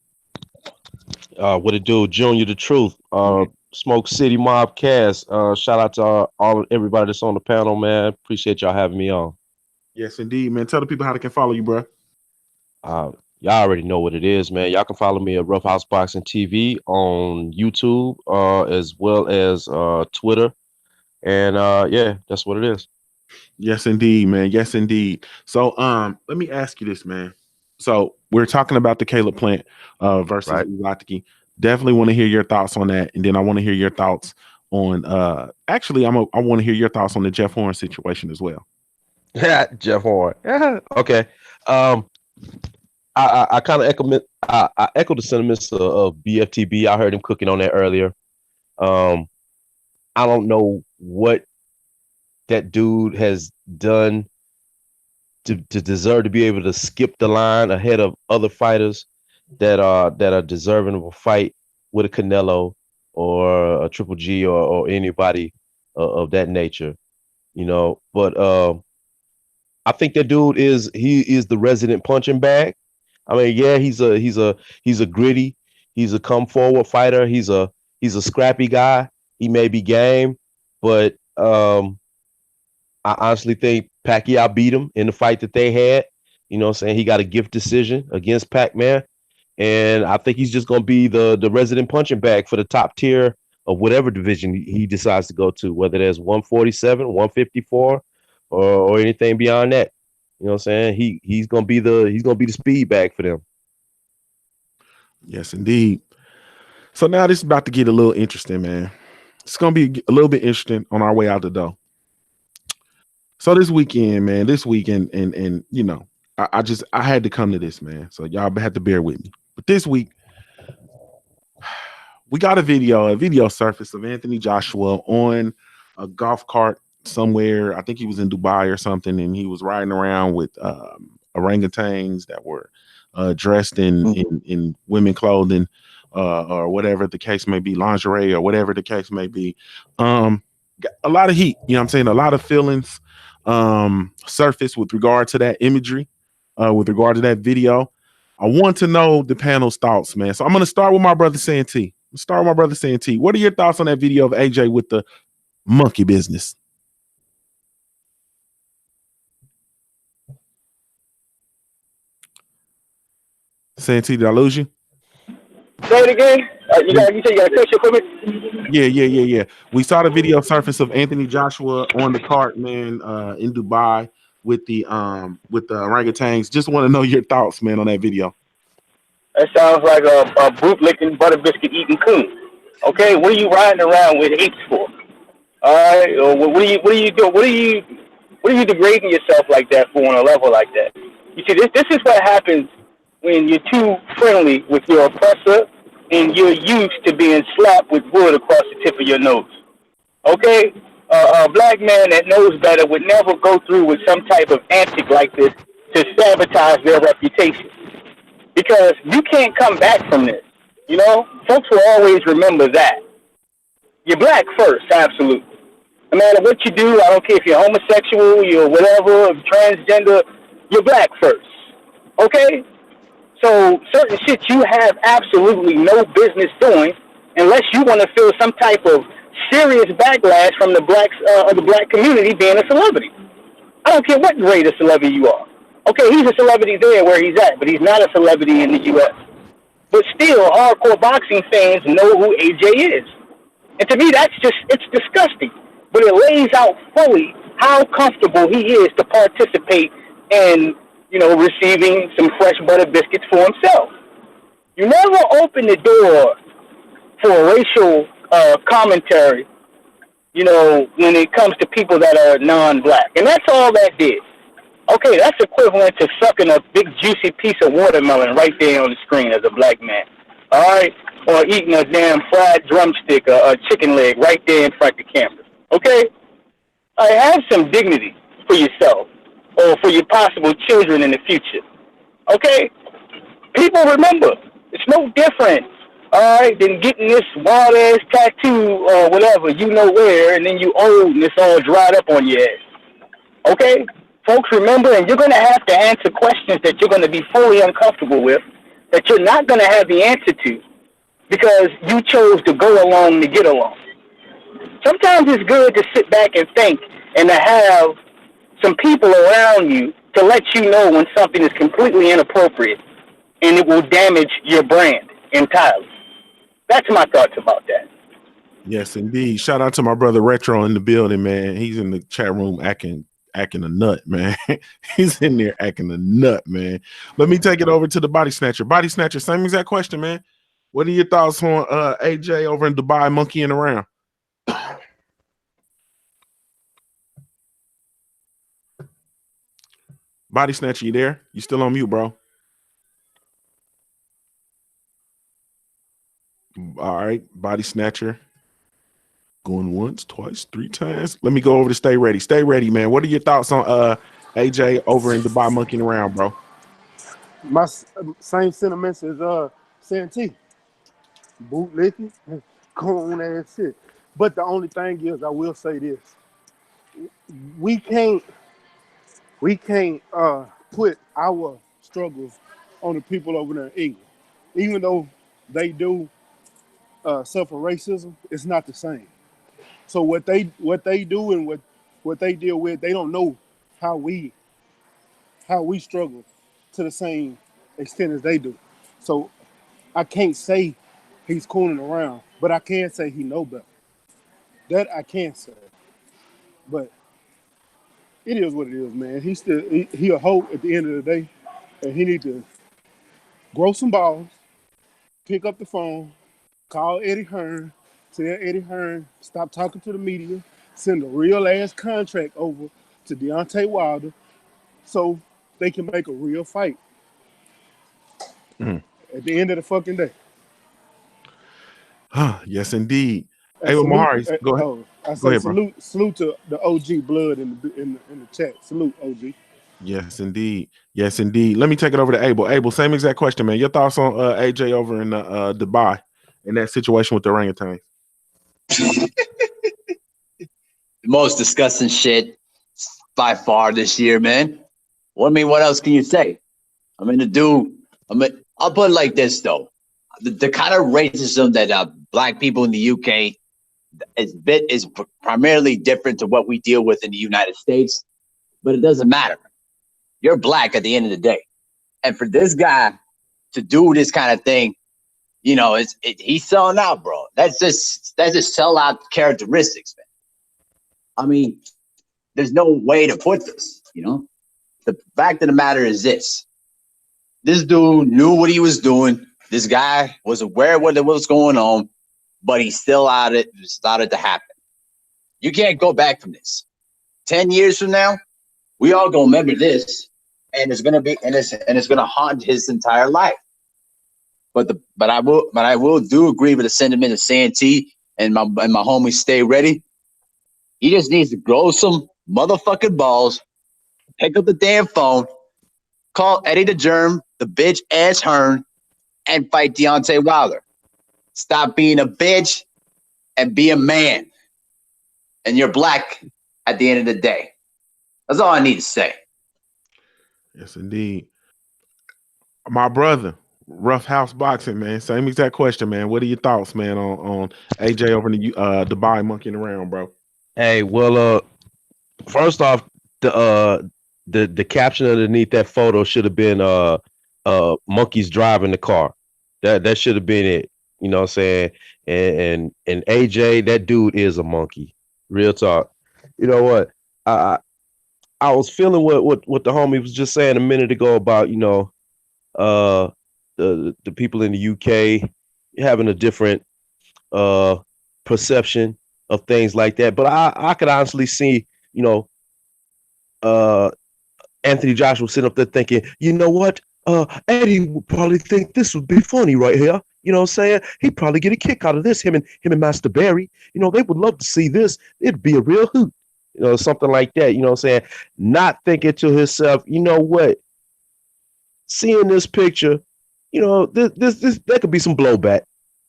What it do, Junior the Truth. Smoke City Mob Cast. Shout out to all everybody that's on the panel, man. Appreciate y'all having me on. Yes, indeed, man. Tell the people how they can follow you, bro. Y'all already know what it is, man. Y'all can follow me at Roughhouse Boxing TV on YouTube, as well as Twitter. And yeah, that's what it is. Yes, indeed, man. Yes, indeed. So, let me ask you this, man. So we're talking about the Caleb Plant versus Right. Uzcategui. Definitely want to hear your thoughts on that, and then I want to hear your thoughts on. Actually, I want to hear your thoughts on the Jeff Horn situation as well. Jeff Horn. Yeah. Okay. Um, I kind of I echo the sentiments of BFTB. I heard him cooking on that earlier. Um, I don't know what that dude has done to deserve to be able to skip the line ahead of other fighters that are deserving of a fight with a Canelo or a Triple G or anybody of that nature, you know. But I think that dude he is the resident punching bag. I mean, yeah, he's a gritty, he's a come forward fighter, he's a scrappy guy. He may be game, but I honestly think Pacquiao beat him in the fight that they had. You know what I'm saying? He got a gift decision against Pac-Man. And I think he's just going to be the resident punching bag for the top tier of whatever division he decides to go to, whether there's 147, 154, or anything beyond that. You know what I'm saying? He's going to be the speed bag for them. Yes, indeed. So now this is about to get a little interesting, man. It's gonna be a little bit interesting on our way out the door. So this weekend, man, and you know, I had to come to this, man. So y'all had to bear with me. But this week, we got a video surface of Anthony Joshua on a golf cart somewhere. I think he was in Dubai or something, and he was riding around with orangutans that were dressed in women clothing, or whatever the case may be, lingerie or whatever the case may be. Got a lot of heat, you know what I'm saying? A lot of feelings surface with regard to that imagery, with regard to that video. I want to know the panel's thoughts, man. So I'm going to start with my brother Santee. What are your thoughts on that video of AJ with the monkey business? Santee, did I lose you? Say it again. You said you got a question for me? Yeah. We saw the video surface of Anthony Joshua on the cart, man, in Dubai with the orangutans. Just want to know your thoughts, man, on that video. That sounds like a boot licking, butter biscuit eating coon. Okay, what are you riding around with apes for? All right, or what are you doing? What are you degrading yourself like that for on a level like that? You see, this is what happens when you're too friendly with your oppressor and you're used to being slapped with wood across the tip of your nose. Okay, a black man that knows better would never go through with some type of antic like this to sabotage their reputation, because you can't come back from this. You know, folks will always remember that. You're black first, absolutely. No matter what you do, I don't care if you're homosexual, you're whatever, transgender, you're black first. Okay? So certain shit you have absolutely no business doing unless you want to feel some type of serious backlash from the blacks of the black community being a celebrity. I don't care what grade of celebrity you are. Okay, he's a celebrity there where he's at, but he's not a celebrity in the U.S. But still, hardcore boxing fans know who AJ is. And to me, it's disgusting. But it lays out fully how comfortable he is to participate in, receiving some fresh butter biscuits for himself. You never open the door for racial commentary, when it comes to people that are non-black. And that's all that did. Okay, that's equivalent to sucking a big juicy piece of watermelon right there on the screen as a black man. All right? Or eating a damn fried drumstick or a chicken leg right there in front of the camera. Okay? Have some dignity for yourself or for your possible children in the future. Okay? People remember. It's no different, all right, than getting this wild-ass tattoo or whatever, you know where, and then you old and it's all dried up on your ass. Okay? Folks, remember, and you're going to have to answer questions that you're going to be fully uncomfortable with, that you're not going to have the answer to, because you chose to go along to get along. Sometimes it's good to sit back and think and to have some people around you to let you know when something is completely inappropriate and it will damage your brand entirely. That's my thoughts about that. Yes, indeed. Shout out to my brother Retro in the building, man. He's in the chat room acting a nut, man. He's in there acting a nut, man. Let me take it over to the body snatcher. Body snatcher, same exact question, man. What are your thoughts on AJ over in Dubai monkeying around? Body snatcher, you there? You still on mute, bro? All right, body snatcher. Going once, twice, three times. Let me go over to Stay Ready. Stay Ready, man. What are your thoughts on AJ over in Dubai monkeying around, bro? My same sentiments as Santee. Bootlicking, corn ass shit. But the only thing is, I will say this: we can't put our struggles on the people over there in England, even though they do suffer racism. It's not the same. So what they do and what they deal with, they don't know how we struggle to the same extent as they do. So I can't say he's cooling around, but I can say he know better. That I can say. But it is what it is, man. He a hoe at the end of the day, and he need to grow some balls, pick up the phone, call Eddie Hearn, tell Eddie Hearn stop talking to the media, send a real ass contract over to Deontay Wilder, so they can make a real fight at the end of the fucking day. Yes, indeed. And Hey, salute, Mahari, go ahead. I Go say ahead, bro. salute to the OG blood in the chat. Salute, OG. Yes, indeed. Yes, indeed. Let me take it over to Abel. Abel, same exact question, man. Your thoughts on AJ over in Dubai in that situation with the orangutans? The most disgusting shit by far this year, man. Well, I mean, what else can you say? I'll put it like this, though. The kind of racism that black people in the UK is primarily different to what we deal with in the United States, but it doesn't matter. You're black at the end of the day. And for this guy to do this kind of thing, he's selling out, bro. That's just sellout characteristics, man. I mean, there's no way to put this, The fact of the matter is this. This dude knew what he was doing. This guy was aware of what was going on, but he still allowed it to happen. You can't go back from this. 10 years from now, we all gonna remember this, and it's gonna haunt his entire life. But I will do agree with the sentiment of Santee and my homies Stay Ready. He just needs to grow some motherfucking balls, pick up the damn phone, call Eddie the Germ, the bitch ass Hearn, and fight Deontay Wilder. Stop being a bitch and be a man. And you're black at the end of the day. That's all I need to say. Yes, indeed. My brother, Rough House Boxing, man. Same exact question, man. What are your thoughts, man, on AJ over in the Dubai monkeying around, bro? Hey, well, first off, the uh the caption underneath that photo should have been monkeys driving the car. That should have been it. You know what I'm saying? And AJ, that dude is a monkey. Real talk. You know what? I I was feeling what the homie was just saying a minute ago about, uh the people in the UK having a different uh perception of things like that. But I could honestly see, uh Anthony Joshua sitting up there thinking, you know what? Eddie would probably think this would be funny right here. You know what I'm saying? He'd probably get a kick out of this, him and Master Barry. They would love to see this. It'd be a real hoot. Something like that. You know what I'm saying? Not thinking to himself, you know what? Seeing this picture, this there could be some blowback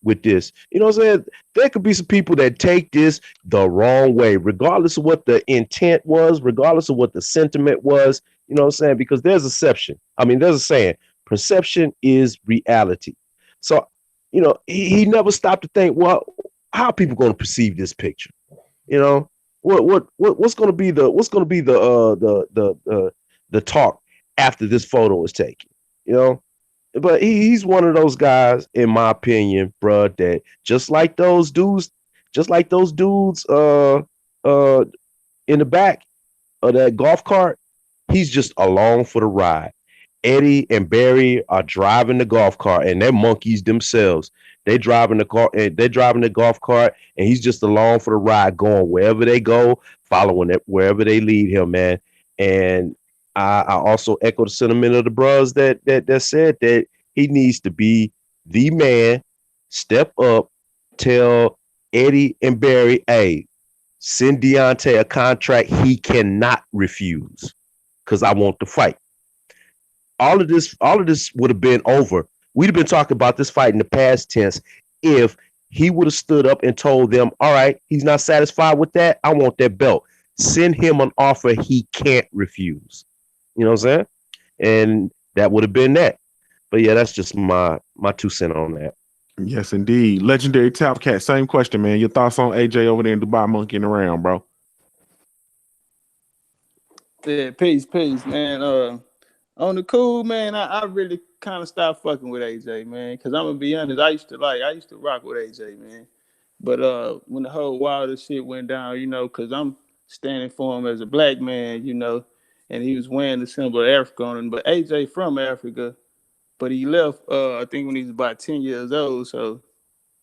with this. You know what I'm saying? There could be some people that take this the wrong way, regardless of what the intent was, regardless of what the sentiment was. You know what I'm saying? Because there's a perception. I mean, there's a saying, perception is reality. So, he never stopped to think, well, how are people going to perceive this picture? You know, what's going to be the talk after this photo is taken? You know, but he's one of those guys, in my opinion, bruh, that just like those dudes, uh, in the back of that golf cart, he's just along for the ride. Eddie and Barry are driving the golf cart, and they're monkeys themselves. They're driving the golf cart, and he's just along for the ride, going wherever they go, following it wherever they lead him, man. And I also echo the sentiment of the bros that said that he needs to be the man, step up, tell Eddie and Barry, hey, send Deontay a contract he cannot refuse, because I want to fight. All of this would have been over. We'd have been talking about this fight in the past tense if he would have stood up and told them, all right, he's not satisfied with that. I want that belt. Send him an offer he can't refuse. You know what I'm saying? And that would have been that. But yeah, that's just my 2 cents on that. Yes, indeed. Legendary Top Cat. Same question, man. Your thoughts on AJ over there in Dubai monkeying around, bro? Yeah, peace, man. On the cool, man, I really kind of stopped fucking with AJ, man. Cause I'm gonna be honest, I used to rock with AJ, man. But when the whole Wilder shit went down, cause I'm standing for him as a black man, and he was wearing the symbol of Africa on him. But AJ from Africa, but he left I think when he was about 10 years old, so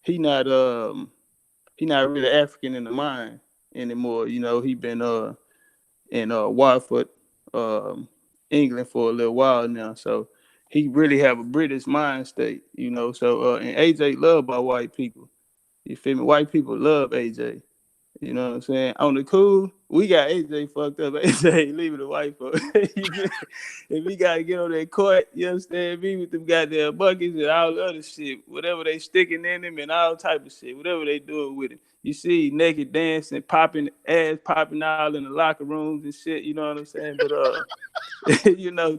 he not he not really African in the mind anymore. He been in Watford, England for a little while now. So he really have a British mind state, So and AJ loved by white people. You feel me? White people love AJ. You know what I'm saying? On the cool, we got AJ fucked up. AJ leaving the white folks. If he got to get on that court, you understand me, with them goddamn buckets and all the other shit, whatever they sticking in him and all type of shit, whatever they doing with him. You see naked dancing, popping, ass popping all in the locker rooms and shit, you know what I'm saying? But,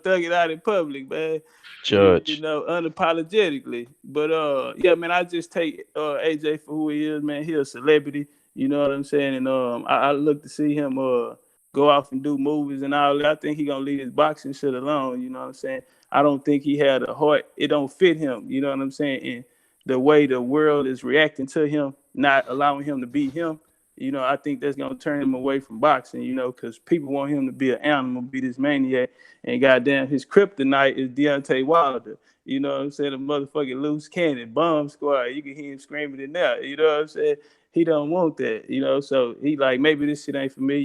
thug it out in public, man. Judge. Unapologetically. But yeah, man, I just take AJ for who he is, man. He a celebrity, you know what I'm saying? And I look to see him go off and do movies and all that. I think he gonna leave his boxing shit alone, you know what I'm saying? I don't think he had a heart. It don't fit him, you know what I'm saying? And the way the world is reacting to him, not allowing him to be him, I think that's gonna turn him away from boxing, because people want him to be an animal, be this maniac, and goddamn, his kryptonite is Deontay Wilder. You know what I'm saying? A motherfucking loose cannon, bomb squad. You can hear him screaming it now. You know what I'm saying? He don't want that, So he like, maybe this shit ain't for me,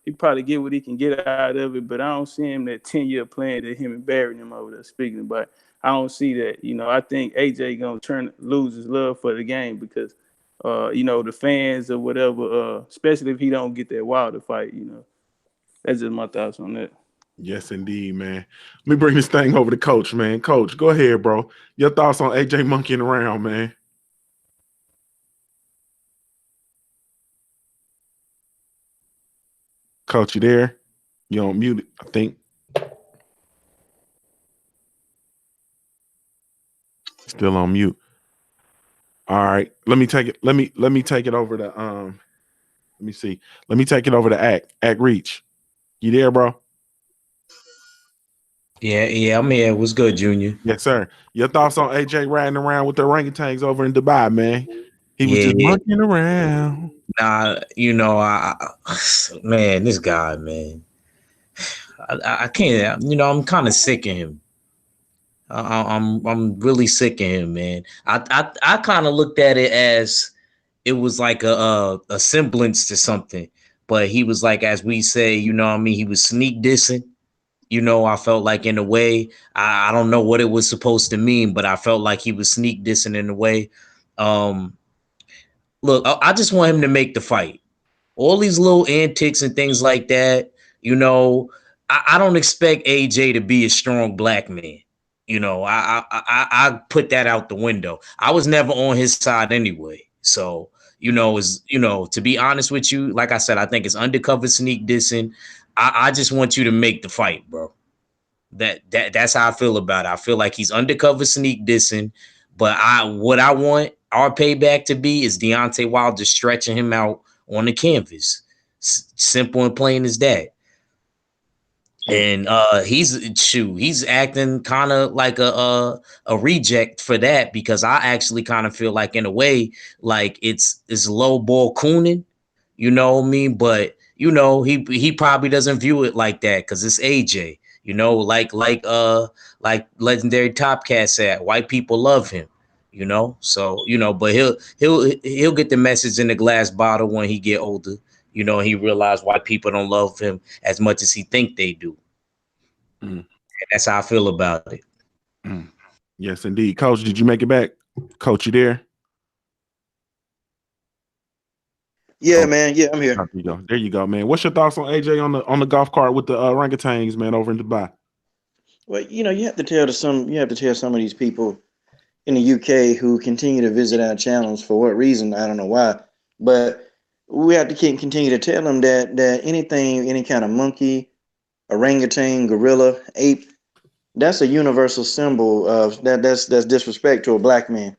He probably get what he can get out of it, but I don't see him that 10-year plan that him and Barry him over there speaking about. I don't see that. I think AJ gonna lose his love for the game because the fans or whatever, especially if he don't get that Wilder fight, That's just my thoughts on that. Yes, indeed, man. Let me bring this thing over to Coach, man. Coach, go ahead, bro. Your thoughts on AJ monkeying around, man. Coach, you there? You on mute, I think. Still on mute. All right. Let me take it. Let me take it over to let me see. Let me take it over to Act Reach. You there, bro? Yeah, I'm here. What's good, Junior? Yes, sir. Your thoughts on AJ riding around with the orangutans over in Dubai, man? He was Yeah, just yeah. monkeying around. Nah, man, this guy, man. I can't. I'm kind of sick of him. I'm really sick of him, man. I kind of looked at it as it was like a semblance to something, but he was like, as we say, what I mean, he was sneak dissing. I felt like in a way, I don't know what it was supposed to mean, but I felt like he was sneak dissing in a way. Um, Look, I just want him to make the fight. All these little antics and things like that, I don't expect AJ to be a strong black man. I put that out the window. I was never on his side anyway. So, to be honest with you, like I said, I think it's undercover sneak dissing. I just want you to make the fight, bro. That's how I feel about it. I feel like he's undercover sneak dissing, but what I want our payback to be is Deontay Wilder stretching him out on the canvas. Simple and plain as that. And he's acting kind of like a reject for that, because I actually kind of feel like in a way like it's low ball cooning, you know what I mean? But he probably doesn't view it like that because it's AJ, like legendary Top Cat said, white people love him, so but he'll get the message in the glass bottle when he get older. He realized white people don't love him as much as he think they do. Mm. That's how I feel about it. Mm. Yes, indeed. Coach, did you make it back? Coach, you there? Yeah, man. Yeah, I'm here. There you go. There you go, man. What's your thoughts on AJ on the golf cart with the orangutans, man, over in Dubai? Well, you have to tell some of these people in the UK who continue to visit our channels for what reason, I don't know why, but we have to continue to tell them that anything, any kind of monkey, orangutan, gorilla, ape, that's a universal symbol of that's disrespect to a black man,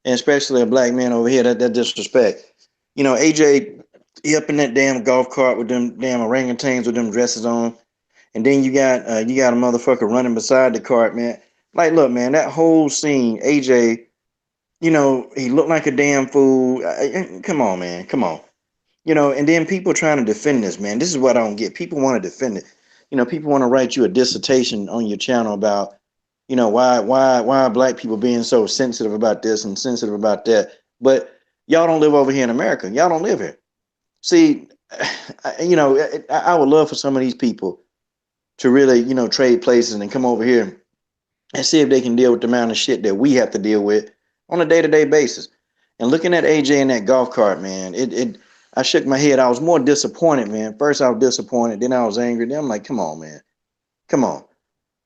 and especially a black man over here. That disrespect. AJ, he up in that damn golf cart with them damn orangutans with them dresses on, and then you got a motherfucker running beside the cart, man. Like, look, man, that whole scene, AJ, he looked like a damn fool. Come on, man, come on. And then people trying to defend this, man. This is what I don't get. People want to defend it. People want to write you a dissertation on your channel about, why are black people being so sensitive about this and sensitive about that. But y'all don't live over here in America. Y'all don't live here. See, I would love for some of these people to really, trade places and come over here and see if they can deal with the amount of shit that we have to deal with on a day-to-day basis. And looking at AJ in that golf cart, man, I shook my head. I was more disappointed, man. First I was disappointed, then I was angry. Then I'm like, come on, man. Come on.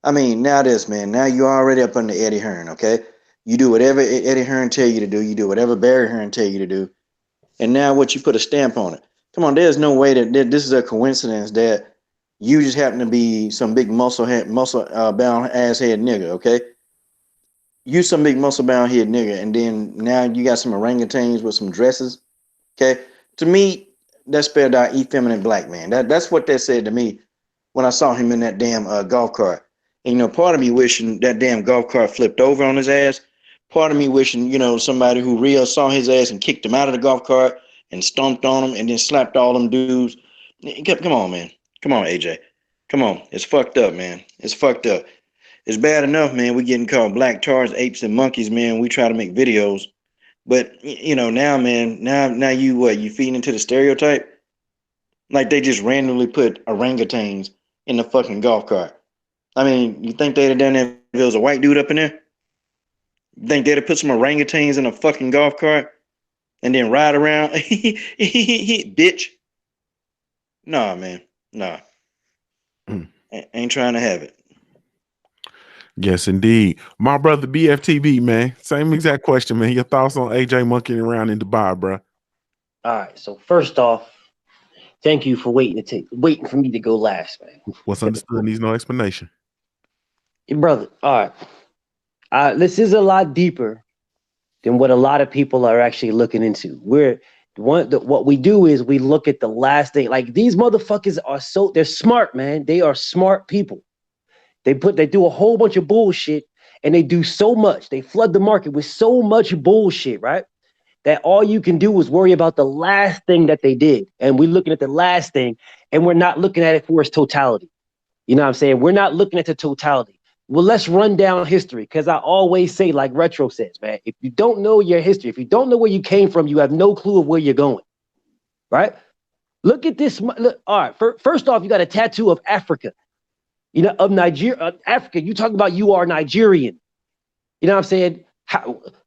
I mean, now this, man. Now you already up under Eddie Hearn, okay? You do whatever Eddie Hearn tell you to do. You do whatever Barry Hearn tell you to do. And now what, you put a stamp on it. Come on, there's no way that this is a coincidence that you just happen to be some big muscle bound ass head nigga, okay? You some big muscle bound head nigga, and then now you got some orangutans with some dresses, okay? To me, that spelled out effeminate black man. That's what that said to me when I saw him in that damn golf cart. And part of me wishing that damn golf cart flipped over on his ass. Part of me wishing, somebody who real saw his ass and kicked him out of the golf cart and stomped on him and then slapped all them dudes. Come on, man. Come on, AJ. Come on. It's fucked up, man. It's fucked up. It's bad enough, man. We getting called black tars, apes, and monkeys, man. We try to make videos. But now, man, now you what? You feeding into the stereotype? Like they just randomly put orangutans in the fucking golf cart. I mean, you think they'd have done that if there was a white dude up in there? You think they'd have put some orangutans in a fucking golf cart and then ride around? Bitch. Nah, man. Nah. Ain't trying to have it. Yes, indeed. My brother BFTB, man. Same exact question, man. Your thoughts on AJ monkeying around in Dubai, bro? All right. So first off, thank you for waiting for me to go last, man. What's understood needs no explanation. Brother, all right. This is a lot deeper than what a lot of people are actually looking into. What we do is we look at the last thing. Like these motherfuckers they're smart, man. They are smart people. They do a whole bunch of bullshit and they do so much. They flood the market with so much bullshit, right? That all you can do is worry about the last thing that they did. And we're looking at the last thing and we're not looking at it for its totality. You know what I'm saying? We're not looking at the totality. Well, let's run down history because I always say, like Retro says, man, if you don't know your history, if you don't know where you came from, you have no clue of where you're going, right? Look at this. Look, all right, first off, you got a tattoo of Africa, of Nigeria, Africa. You talk about you are Nigerian. You know what I'm saying?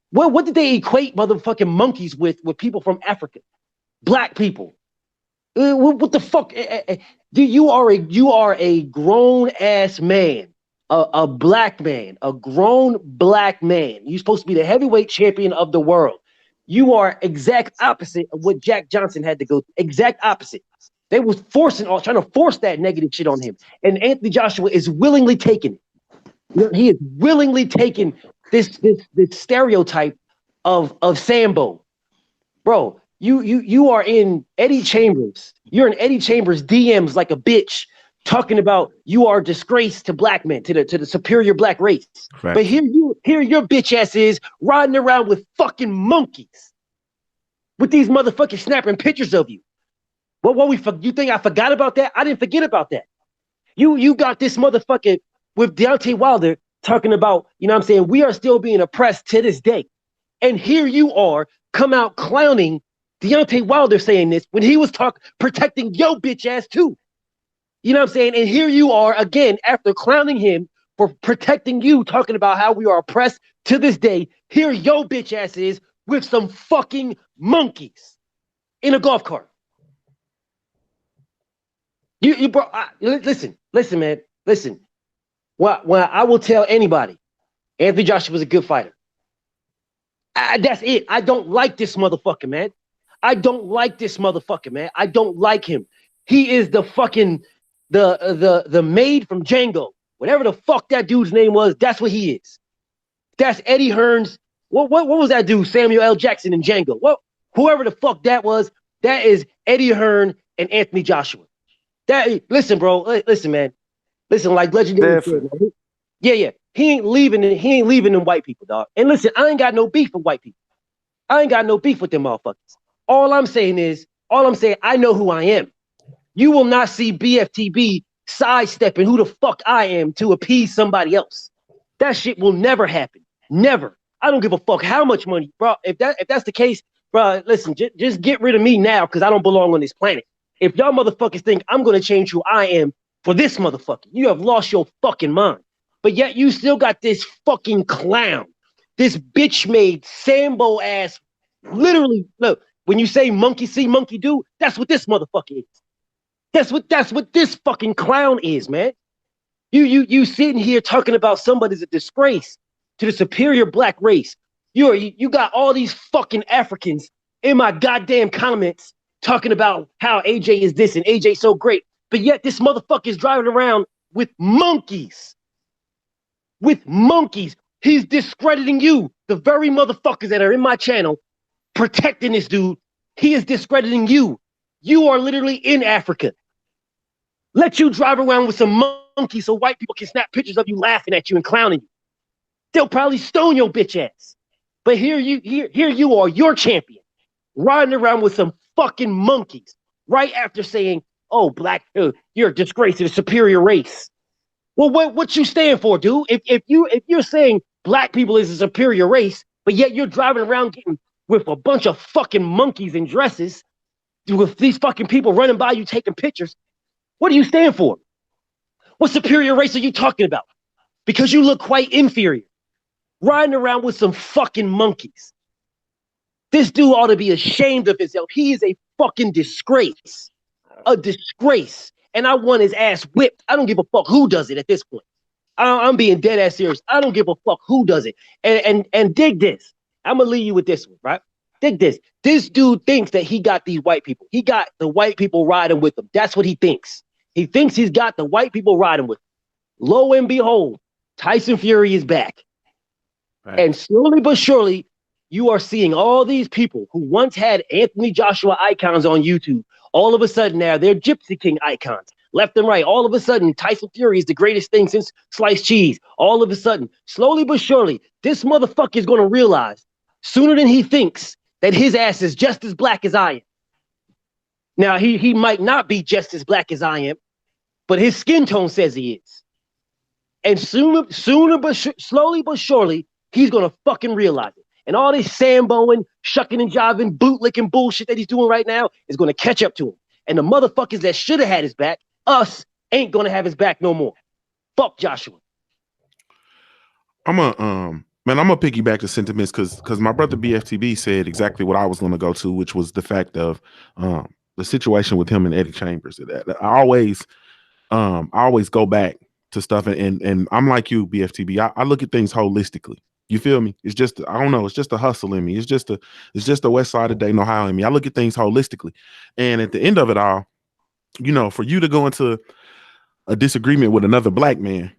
What did they equate motherfucking monkeys with people from Africa? Black people. What the fuck? You are a grown ass man, a black man, a grown black man. You're supposed to be the heavyweight champion of the world. You are exact opposite of what Jack Johnson had to go through. Exact opposite. They was trying to force that negative shit on him. And Anthony Joshua is willingly taking it. He is willingly taking this stereotype of Sambo. Bro, you are in Eddie Chambers. You're in Eddie Chambers' DMs like a bitch, talking about you are a disgrace to black men, to the superior black race. Right. But here your bitch ass is riding around with fucking monkeys, with these motherfuckers snapping pictures of you. You think I forgot about that? I didn't forget about that. You got this motherfucker with Deontay Wilder talking about, you know what I'm saying, we are still being oppressed to this day. And here you are, come out clowning Deontay Wilder saying this when he was protecting your bitch ass too. You know what I'm saying? And here you are again, after clowning him for protecting you, talking about how we are oppressed to this day. Here your bitch ass is with some fucking monkeys in a golf cart. Listen, man, listen. Well, I will tell anybody, Anthony Joshua was a good fighter. That's it. I don't like this motherfucker, man. I don't like him. He is the fucking the maid from Django. Whatever the fuck that dude's name was, that's what he is. That's Eddie Hearn's. What was that dude? Samuel L. Jackson in Django. Whoever the fuck that was, that is Eddie Hearn and Anthony Joshua. Listen, bro. Listen, man. Listen, like Legendary said, man. Yeah. He ain't leaving them white people, dog. And listen, I ain't got no beef with white people. I ain't got no beef with them motherfuckers. All I'm saying, I know who I am. You will not see BFTB sidestepping who the fuck I am to appease somebody else. That shit will never happen. Never. I don't give a fuck how much money, bro. If that's the case, bro, listen, just get rid of me now because I don't belong on this planet. If y'all motherfuckers think I'm gonna change who I am for this motherfucker, you have lost your fucking mind. But yet you still got this fucking clown, this bitch made Sambo ass. Literally, look, when you say monkey see, monkey do, that's what this motherfucker is. That's what this fucking clown is, man. You sitting here talking about somebody's a disgrace to the superior black race. You got all these fucking Africans in my goddamn comments talking about how AJ is this and AJ so great, but yet this motherfucker is driving around with monkeys. With monkeys. He's discrediting you, the very motherfuckers that are in my channel protecting this dude. He is discrediting you. You are literally in Africa. Let you drive around with some monkeys so white people can snap pictures of you laughing at you and clowning you. They'll probably stone your bitch ass. But here you are, your champion, riding around with some fucking monkeys right after saying, oh, black, you're a disgrace to the superior race. Well, what you stand for, dude? If you're saying black people is a superior race, but yet you're driving around getting with a bunch of fucking monkeys in dresses, with these fucking people running by you taking pictures, what do you stand for? What superior race are you talking about? Because you look quite inferior, riding around with some fucking monkeys. This dude ought to be ashamed of himself. He is a fucking disgrace. A disgrace. And I want his ass whipped. I don't give a fuck who does it at this point. I'm being dead ass serious. I don't give a fuck who does it. And dig this. I'm gonna leave you with this one, right? Dig this. This dude thinks that he got these white people. He got the white people riding with him. That's what he thinks. He thinks he's got the white people riding with him. Lo and behold, Tyson Fury is back. And slowly but surely, you are seeing all these people who once had Anthony Joshua icons on YouTube. All of a sudden now they're Gypsy King icons. Left and right. All of a sudden, Tyson Fury is the greatest thing since sliced cheese. All of a sudden, slowly but surely, this motherfucker is going to realize sooner than he thinks that his ass is just as black as I am. Now, he might not be just as black as I am, but his skin tone says he is. And slowly but surely, he's going to fucking realize it. And all this samboing, shucking and jiving, bootlicking bullshit that he's doing right now is going to catch up to him. And the motherfuckers that should have had his back, us, ain't going to have his back no more. Fuck Joshua. I'm gonna piggyback the sentiments because my brother BFTB said exactly what I was going to go to, which was the fact of the situation with him and Eddie Chambers. I always go back to stuff and I'm like you, BFTB. I look at things holistically. You feel me? It's just, I don't know. It's just a hustle in me. It's just the West Side of Dayton, Ohio in me. I look at things holistically. And at the end of it all, you know, for you to go into a disagreement with another black man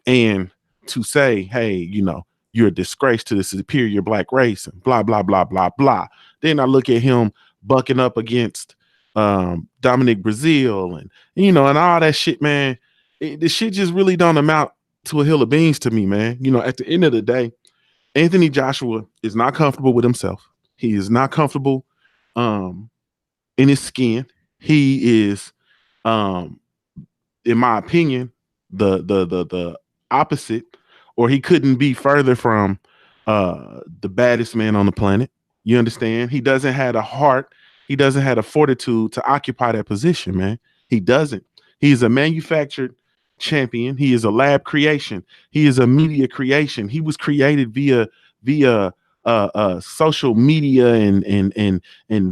and to say, hey, you know, you're a disgrace to the superior black race and blah, blah, blah, blah, blah. Then I look at him bucking up against Dominic Brazil and, you know, and all that shit, man. The shit just really don't amount to a hill of beans to me, man. You know, at the end of the day, Anthony Joshua is not comfortable with himself. He is not comfortable in his skin. He is, in my opinion, the opposite, or he couldn't be further from the baddest man on the planet. You understand? He doesn't have a heart. He doesn't have a fortitude to occupy that position, man. He doesn't. He's a manufactured champion. He is a lab creation. He is a media creation. He was created via social media and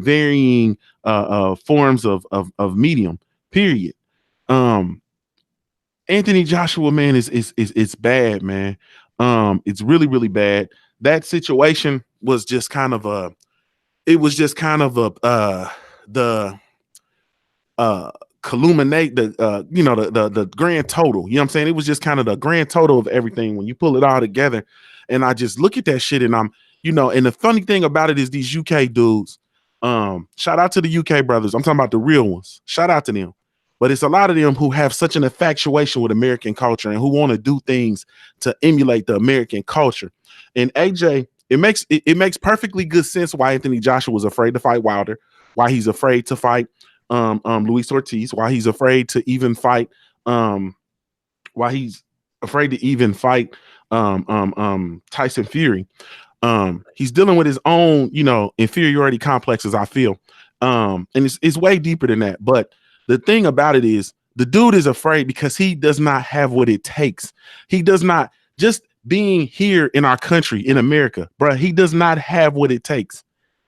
varying forms of medium. Period. Anthony Joshua, man, is bad, man. It's really, really bad. That situation was just kind of culminate the grand total. You know what I'm saying? It was just kind of the grand total of everything when you pull it all together. And I just look at that shit and I'm, you know, and the funny thing about it is these UK dudes, shout out to the UK brothers. I'm talking about the real ones. Shout out to them. But it's a lot of them who have such an infatuation with American culture and who want to do things to emulate the American culture. And AJ, it makes perfectly good sense why Anthony Joshua was afraid to fight Wilder, why he's afraid to fight Luis Ortiz, why he's afraid to even fight Tyson Fury. He's dealing with his own, you know, inferiority complexes, I feel. And it's way deeper than that. But the thing about it is the dude is afraid because he does not have what it takes. He does not, just being here in our country, in America, bro, he does not have what it takes.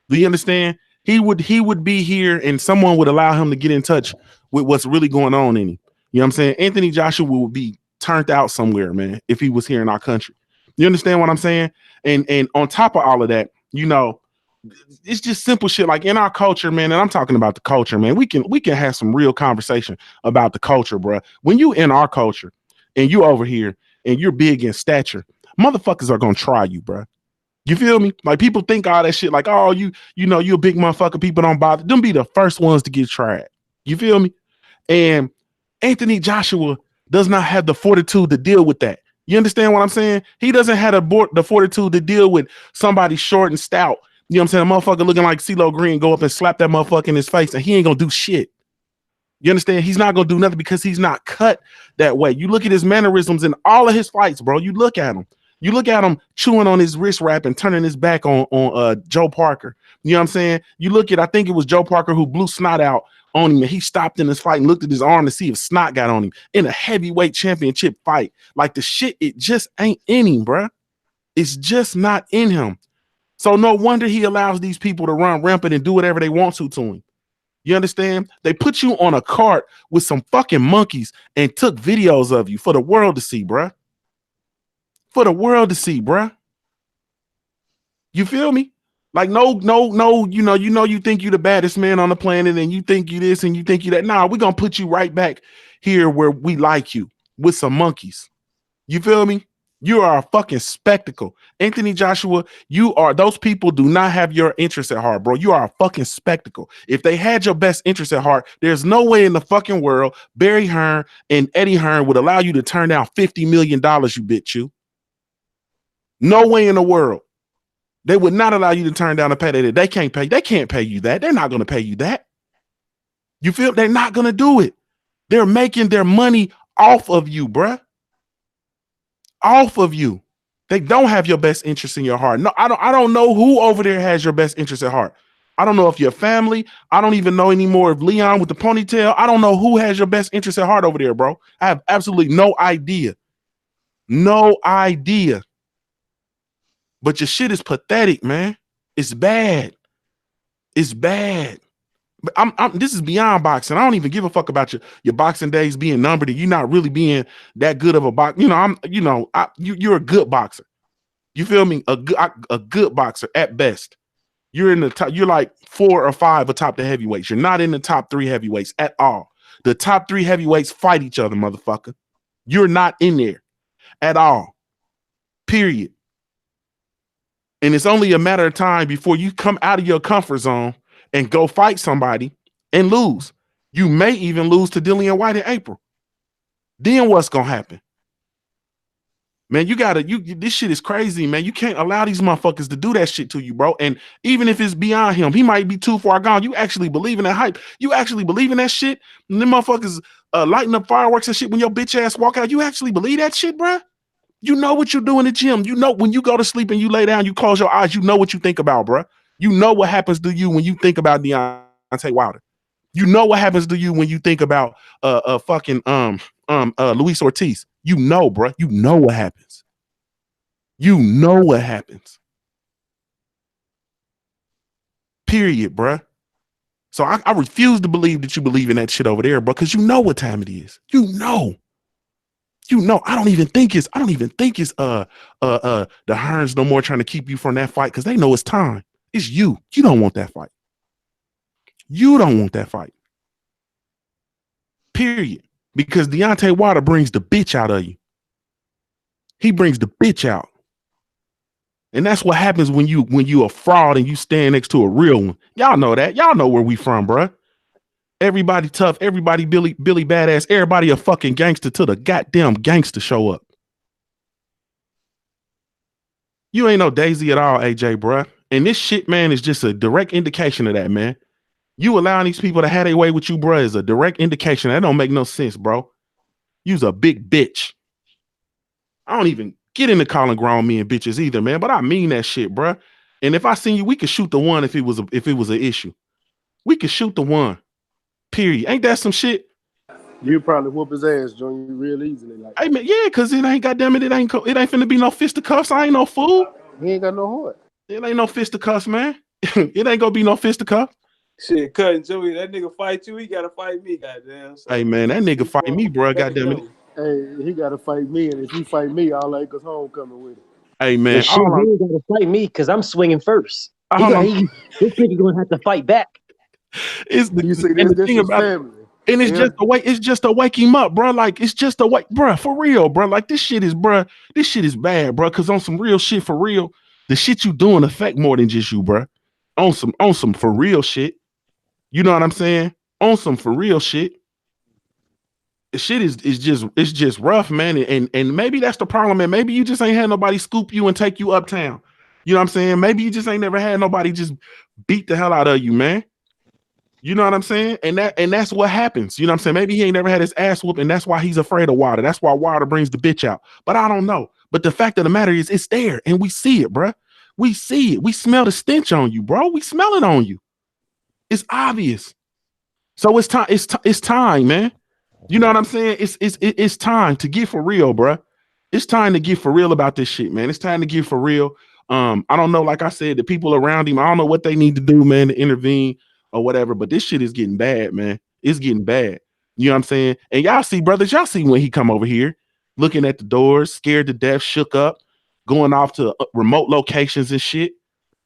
Do you understand? He would be here and someone would allow him to get in touch with what's really going on in him. You know what I'm saying? Anthony Joshua would be turned out somewhere, man, if he was here in our country. You understand what I'm saying? And on top of all of that, you know, it's just simple shit like in our culture, man. And I'm talking about the culture, man. We can have some real conversation about the culture, bro. When you in our culture and you over here and you're big in stature, motherfuckers are gonna try you, bro. You feel me? Like people think all that shit like, oh, you know, you a big motherfucker. People don't bother. Them be the first ones to get tried. You feel me? And Anthony Joshua does not have the fortitude to deal with that. You understand what I'm saying? He doesn't have the fortitude to deal with somebody short and stout. You know what I'm saying? A motherfucker looking like CeeLo Green go up and slap that motherfucker in his face and he ain't gonna do shit. You understand? He's not gonna do nothing because he's not cut that way. You look at his mannerisms in all of his fights, bro. You look at him. You look at him chewing on his wrist wrap and turning his back on Joe Parker. You know what I'm saying? You look at, I think it was Joe Parker who blew snot out on him and he stopped in his fight and looked at his arm to see if snot got on him in a heavyweight championship fight. Like the shit, it just ain't in him, bro. It's just not in him. So no wonder he allows these people to run rampant and do whatever they want to him. You understand? They put you on a cart with some fucking monkeys and took videos of you for the world to see, bruh. For the world to see, bruh. You feel me? Like, no, you know, you think you the baddest man on the planet and you think you this and you think you that. Nah, we're going to put you right back here where we like you with some monkeys. You feel me? You are a fucking spectacle. Anthony Joshua, those people do not have your interest at heart, bro. You are a fucking spectacle. If they had your best interest at heart, there's no way in the fucking world Barry Hearn and Eddie Hearn would allow you to turn down $50 million, you bitch you. No way in the world. They would not allow you to turn down a payday that they can't pay. They can't pay you that. They're not going to pay you that. You feel? They're not going to do it. They're making their money off of you, bruh. Off of you. They don't have your best interest in your heart. No, I don't know who over there has your best interest at heart. I don't know if your family. I don't even know anymore if Leon with the ponytail. I don't know who has your best interest at heart over there, bro. I have absolutely no idea. No idea. But your shit is pathetic, man. It's bad. It's bad. But this is beyond boxing. I don't even give a fuck about your boxing days being numbered and you not really being that good of a boxer. You're a good boxer. You feel me? A good boxer at best. You're in the top. You're like 4 or 5 atop the heavyweights. You're not in the top 3 heavyweights at all. The top 3 heavyweights fight each other, motherfucker. You're not in there at all. Period. And it's only a matter of time before you come out of your comfort zone and go fight somebody and lose. You may even lose to Dillian White in April. Then what's gonna happen? Man, this shit is crazy, man. You can't allow these motherfuckers to do that shit to you, bro. And even if it's beyond him, he might be too far gone. You actually believe in that hype. You actually believe in that shit. And them motherfuckers lighting up fireworks and shit when your bitch ass walk out. You actually believe that shit, bro? You know what you do in the gym. You know when you go to sleep and you lay down, you close your eyes, you know what you think about, bro. You know what happens to you when you think about Deontay Wilder. You know what happens to you when you think about Luis Ortiz. You know, bro. You know what happens. You know what happens. Period, bro. So I refuse to believe that you believe in that shit over there, bro, because you know what time it is. You know. I don't even think it's the Hearns no more trying to keep you from that fight because they know it's time. It's you. You don't want that fight. You don't want that fight. Period. Because Deontay Wilder brings the bitch out of you. He brings the bitch out. And that's what happens when you a fraud and you stand next to a real one. Y'all know that. Y'all know where we from, bruh. Everybody tough, everybody Billy badass, everybody a fucking gangster till the goddamn gangster show up. You ain't no Daisy at all, AJ, bruh. And this shit, man, is just a direct indication of that, man. You allowing these people to have their way with you, bruh, is a direct indication. That don't make no sense, bro. You's a big bitch. I don't even get into calling grown men bitches either, man. But I mean that shit, bruh. And if I seen you, we could shoot the one if it was an issue. We could shoot the one. Period. Ain't that some shit? You probably whoop his ass, Junior, real easily. Like, hey man, yeah, cause it ain't goddamn it ain't finna be no fisticuffs. I ain't no fool. He ain't got no heart. It ain't no fisticuffs, man. It ain't gonna be no fisticuffs. Shit, cutting Joey, that nigga fight you, he gotta fight me, goddamn. So, hey man, that nigga fight me, bro. Goddamn it. Hey, he gotta fight me, and if he fight me, all Lakers homecoming with him. Hey man, shit, he ain't gotta fight me because I'm swinging first. This nigga gonna have to fight back. It's the, you see, this thing is about family. And it's just a way. It's just to wake him up, bro. Like it's just a way, bro. For real, bro. Like this shit is, bro. This shit is bad, bro. Cause on some real shit, for real, the shit you doing affect more than just you, bro. On some for real shit. You know what I'm saying? On some for real shit. The shit is just rough, man. And maybe that's the problem, man. Maybe you just ain't had nobody scoop you and take you uptown. You know what I'm saying? Maybe you just ain't never had nobody just beat the hell out of you, man. You know what I'm saying? And that's what happens. You know what I'm saying? Maybe he ain't never had his ass whooped, and that's why he's afraid of Wilder. That's why Wilder brings the bitch out. But I don't know. But the fact of the matter is, it's there, and we see it, bro. We see it. We smell the stench on you, bro. We smell it on you. It's obvious. So it's time. It's time, man. You know what I'm saying? It's time to get for real, bro. It's time to get for real about this shit, man. It's time to get for real. I don't know. Like I said, the people around him, I don't know what they need to do, man, to intervene or whatever, but this shit is getting bad, man. It's getting bad. You know what I'm saying? And y'all see, brothers, y'all see when he come over here, looking at the doors, scared to death, shook up, going off to remote locations and shit.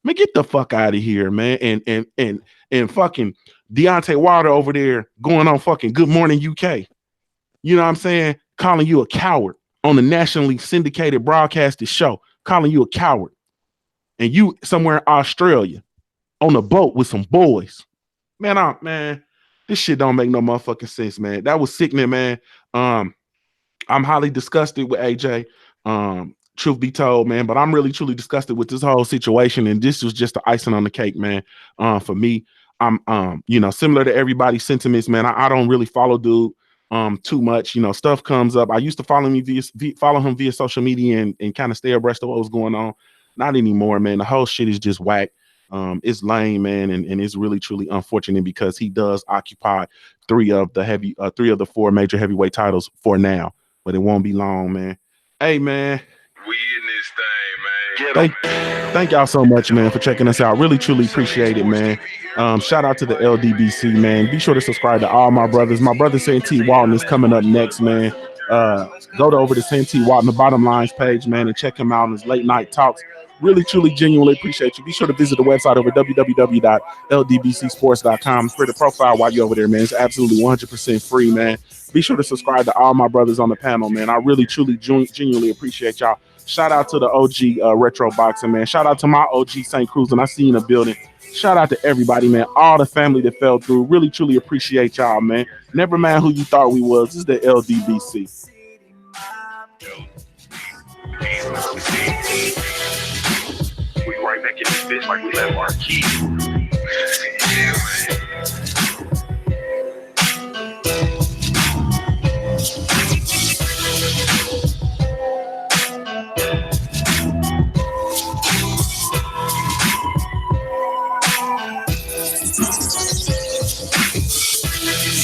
Man, get the fuck out of here, man. And fucking Deontay Wilder over there going on fucking Good Morning UK. You know what I'm saying? Calling you a coward on a nationally syndicated broadcasted show, calling you a coward, and you somewhere in Australia on a boat with some boys. Man, this shit don't make no motherfucking sense, man. That was sickening, man. I'm highly disgusted with AJ. Truth be told, man, but I'm really truly disgusted with this whole situation, and this was just the icing on the cake, man. For me, I'm similar to everybody's sentiments, man. I don't really follow dude too much. Stuff comes up. I used to follow him via social media and kind of stay abreast of what was going on. Not anymore, man. The whole shit is just whack. It's lame, man, and it's really truly unfortunate because he does occupy three of the four major heavyweight titles for now, but it won't be long, man. Hey, man. We in this thing, man. Thank y'all so much, man, for checking us out. Really, truly appreciate it, man. Shout out to the LDBC, man. Be sure to subscribe to all my brothers. My brother Santee Walton is coming up next, man. Go over to Santee Walton, the Bottom Lines page, man, and check him out on his late night talks. Really, truly, genuinely appreciate you. Be sure to visit the website over www.ldbcsports.com. Create a profile while you're over there, man. It's absolutely 100% free, man. Be sure to subscribe to all my brothers on the panel, man. I really, truly, genuinely appreciate y'all. Shout out to the OG Retro Boxing, man. Shout out to my OG St. Cruz, and I see you in the building. Shout out to everybody, man. All the family that fell through. Really, truly appreciate y'all, man. Never mind who you thought we was. This is the LDBC. We right back in this bitch like we left our key.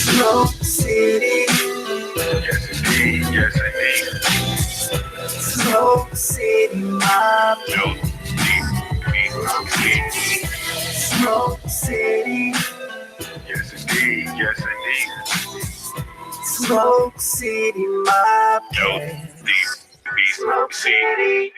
Smoke City. Yes, indeed. Yes, indeed. Smoke City, my Smoke City. Yes, indeed. Yes, indeed. Smoke City, my Smoke City.